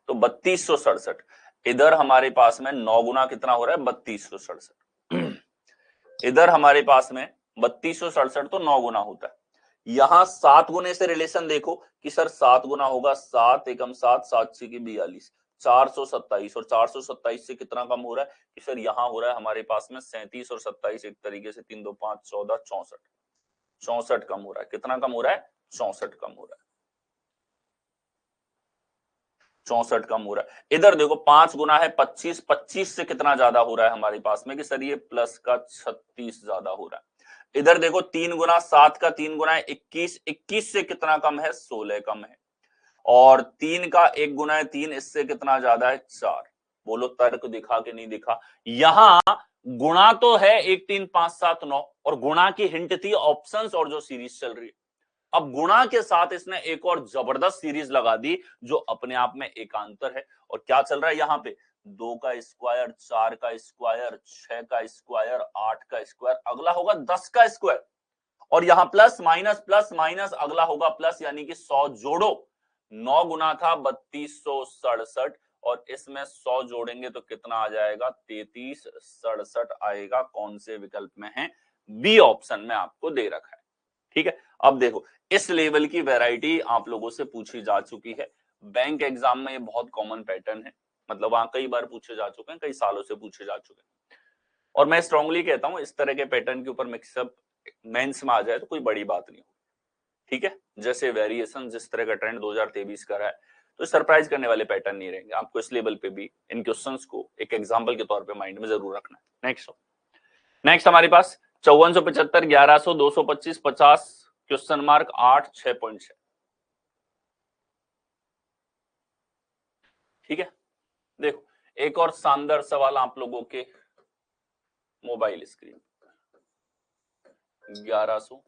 तो 3267। इधर हमारे पास में 9 गुना कितना हो रहा है? 3267। इधर हमारे पास में 3267 तो 9 गुना होता है। यहां 7 गुने से रिलेशन देखो कि सर 7 गुना होगा 7 एकम 7 7 6 की 42, 427, और 427 से कितना कम हो रहा है कि सर यहां हो रहा है हमारे पास में 37 और 27 एक तरीके से 3 2 5 14 64, 64 कम हो रहा है। कितना कम हो रहा है? 64 कम हो रहा है, 64 कम हो रहा है। इधर देखो 5 गुना है 25, 25 से कितना ज्यादा हो रहा है हमारे पास में कि सर ये प्लस का 36 ज्यादा हो रहा है। इधर देखो 3 गुना 7 का 3 गुना है 21, 21 से कितना कम है? 16 कम है। और 3 का 1 गुना है 3, इससे कितना ज्यादा है? 4। बोलो तर्क दिखा कि नहीं दिखा? यहां गुणा तो है 1 3 5 7 9, और गुणा की हिंट थी ऑप्शंस और जो सीरीज चल रही है। अब गुणा के साथ इसने एक और जबरदस्त सीरीज लगा दी जो अपने आप में एकांतर है। और क्या चल रहा है यहां पे? 2 का स्क्वायर, 4 का स्क्वायर, 6 का स्क्वायर, 8 का स्क्वायर, अगला होगा 10 का स्क्वायर, और यहां प्लस माइनस अगला होगा प्लस, यानी कि 100 जोड़ो। 9 गुना था 3267, और इसमें 100 जोड़ेंगे तो कितना आ जाएगा? 3367 आएगा। कौन से विकल्प में है? बी ऑप्शन में आपको दे रखा है, ठीक है। अब देखो इस लेवल की वैरायटी आप लोगों से पूछी जा चुकी है बैंक एग्जाम में, ये बहुत कॉमन पैटर्न है, मतलब वहां कई बार पूछे जा चुके हैं, कई सालों से पूछे जा चुके हैं। और मैं स्ट्रांगली कहता हूं इस तरह के पैटर्न के ऊपर मिक्सअप मेंस में आ जाए तो कोई बड़ी बात नहीं हो, ठीक है, जैसे वेरिएशन जिस तरह का ट्रेंड 2023 का रहा है, तो सरप्राइज करने वाले पैटर्न नहीं रहेंगे। आपको इस लेवल पे भी इन क्वेश्चंस को एक एग्जांपल के तौर पे माइंड में जरूर रखना है। नेक्स्ट हमारे पास 5475, 1100, 225, 50, क्वेश्चन मार्क 8, 6.6। ठीक है, देखो एक और शानदार सवाल आप लोगों के मोबाइल स्क्रीन, 1100,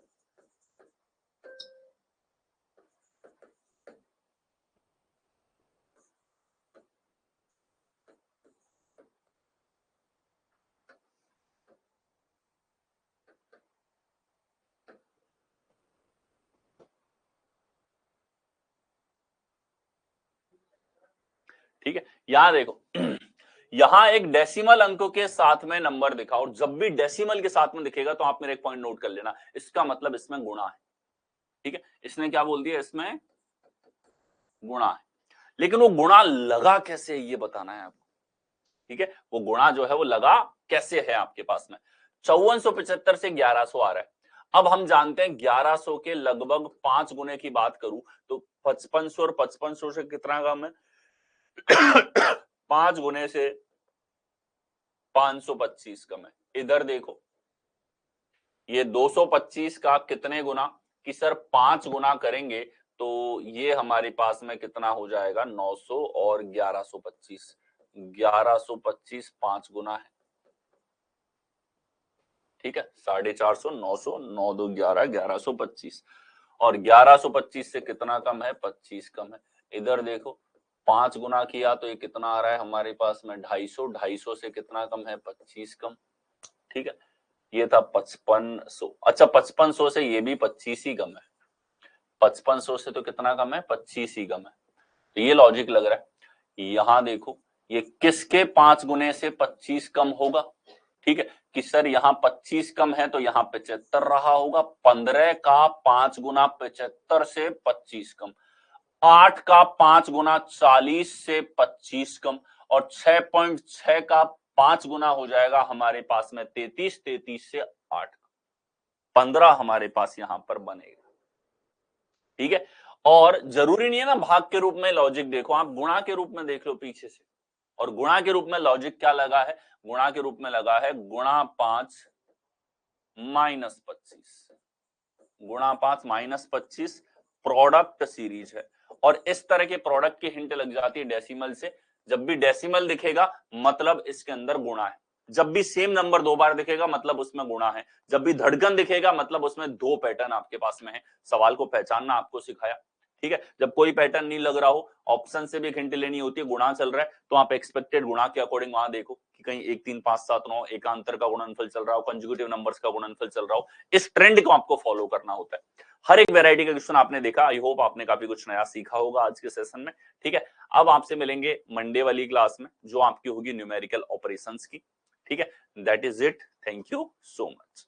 ठीक है, यहां देखो यहां एक डेसिमल अंकों के साथ में नंबर दिखा, और जब भी डेसिमल के साथ में दिखेगा तो आप मेरे एक पॉइंट नोट कर लेना, इसका मतलब इसमें गुणा है। ठीक है, इसने क्या बोल दिया, इसमें गुणा है, लेकिन वो गुणा लगा कैसे ये बताना है आपको। ठीक है, वो गुणा जो है वो लगा कैसे है आपके पास में। 5475 से 1100 आ रहा है। अब हम जानते हैं 1100 के लगभग 5 गुने की बात करूं तो 5500 और 5500 से कितना कम है 5 गुने से 525 कम है। इधर देखो ये 225 का कितने गुना, कि सर 5 गुना करेंगे तो ये हमारे पास में कितना हो जाएगा 900 और 1125, 1125 5 गुना है। ठीक है, 450, 900, 9 2 11, 1125, और 1125 से कितना कम है 25 कम है। इधर देखो 5 गुना किया तो ये कितना आ रहा है हमारे पास में 250, 250 से कितना कम है 25 कम। ठीक है, ये था 5500। अच्छा 5500 से ये भी 25 ही कम है, 5500 से तो कितना कम है 25 ही कम है। तो ये लॉजिक लग रहा है। यहां देखो ये किसके 5 गुने से 25 कम होगा। ठीक है, कि सर यहाँ 25 कम है तो यहाँ 75 रहा होगा। 15 का 5 गुना 75 से 25 कम, 8 का 5 गुना 40 से 25 कम, और 6.6 का 5 गुना हो जाएगा हमारे पास में 33, 33 से 8, 15 हमारे पास यहां पर बनेगा। ठीक है, और जरूरी नहीं है ना भाग के रूप में लॉजिक देखो, आप गुणा के रूप में देख लो पीछे से। और गुणा के रूप में लॉजिक क्या लगा है, गुणा के रूप में लगा है गुणा 5 माइनस 25, गुणा 5 माइनस 25 प्रोडक्ट सीरीज है। और इस तरह के प्रोडक्ट की हिंट लग जाती है डेसिमल से। जब भी डेसिमल दिखेगा मतलब इसके अंदर गुणा है, जब भी सेम नंबर 2 बार दिखेगा मतलब उसमें गुणा है, जब भी धड़कन दिखेगा मतलब उसमें 2 पैटर्न आपके पास में है। सवाल को पहचानना आपको सिखाया। ठीक है, जब कोई पैटर्न नहीं लग रहा हो, ऑप्शन से भी एक हिंट लेनी होती है, गुणा चल रहा है तो आप एक्सपेक्टेड गुणा के अकॉर्डिंग वहां देखो कि कहीं 1 3 5 7 9 एकांतर का गुणनफल चल रहा हो, कंजुगेटिव नंबर्स का गुणनफल चल रहा हो। इस ट्रेंड को आपको फॉलो करना होता है। हर एक वैरायटी का क्वेश्चन आपने देखा, आई होप आपने काफी कुछ नया सीखा होगा आज के सेशन में। ठीक है, अब आपसे मिलेंगे मंडे वाली क्लास में जो आपकी होगी न्यूमेरिकल ऑपरेशंस की। ठीक है, that is it, thank you so much.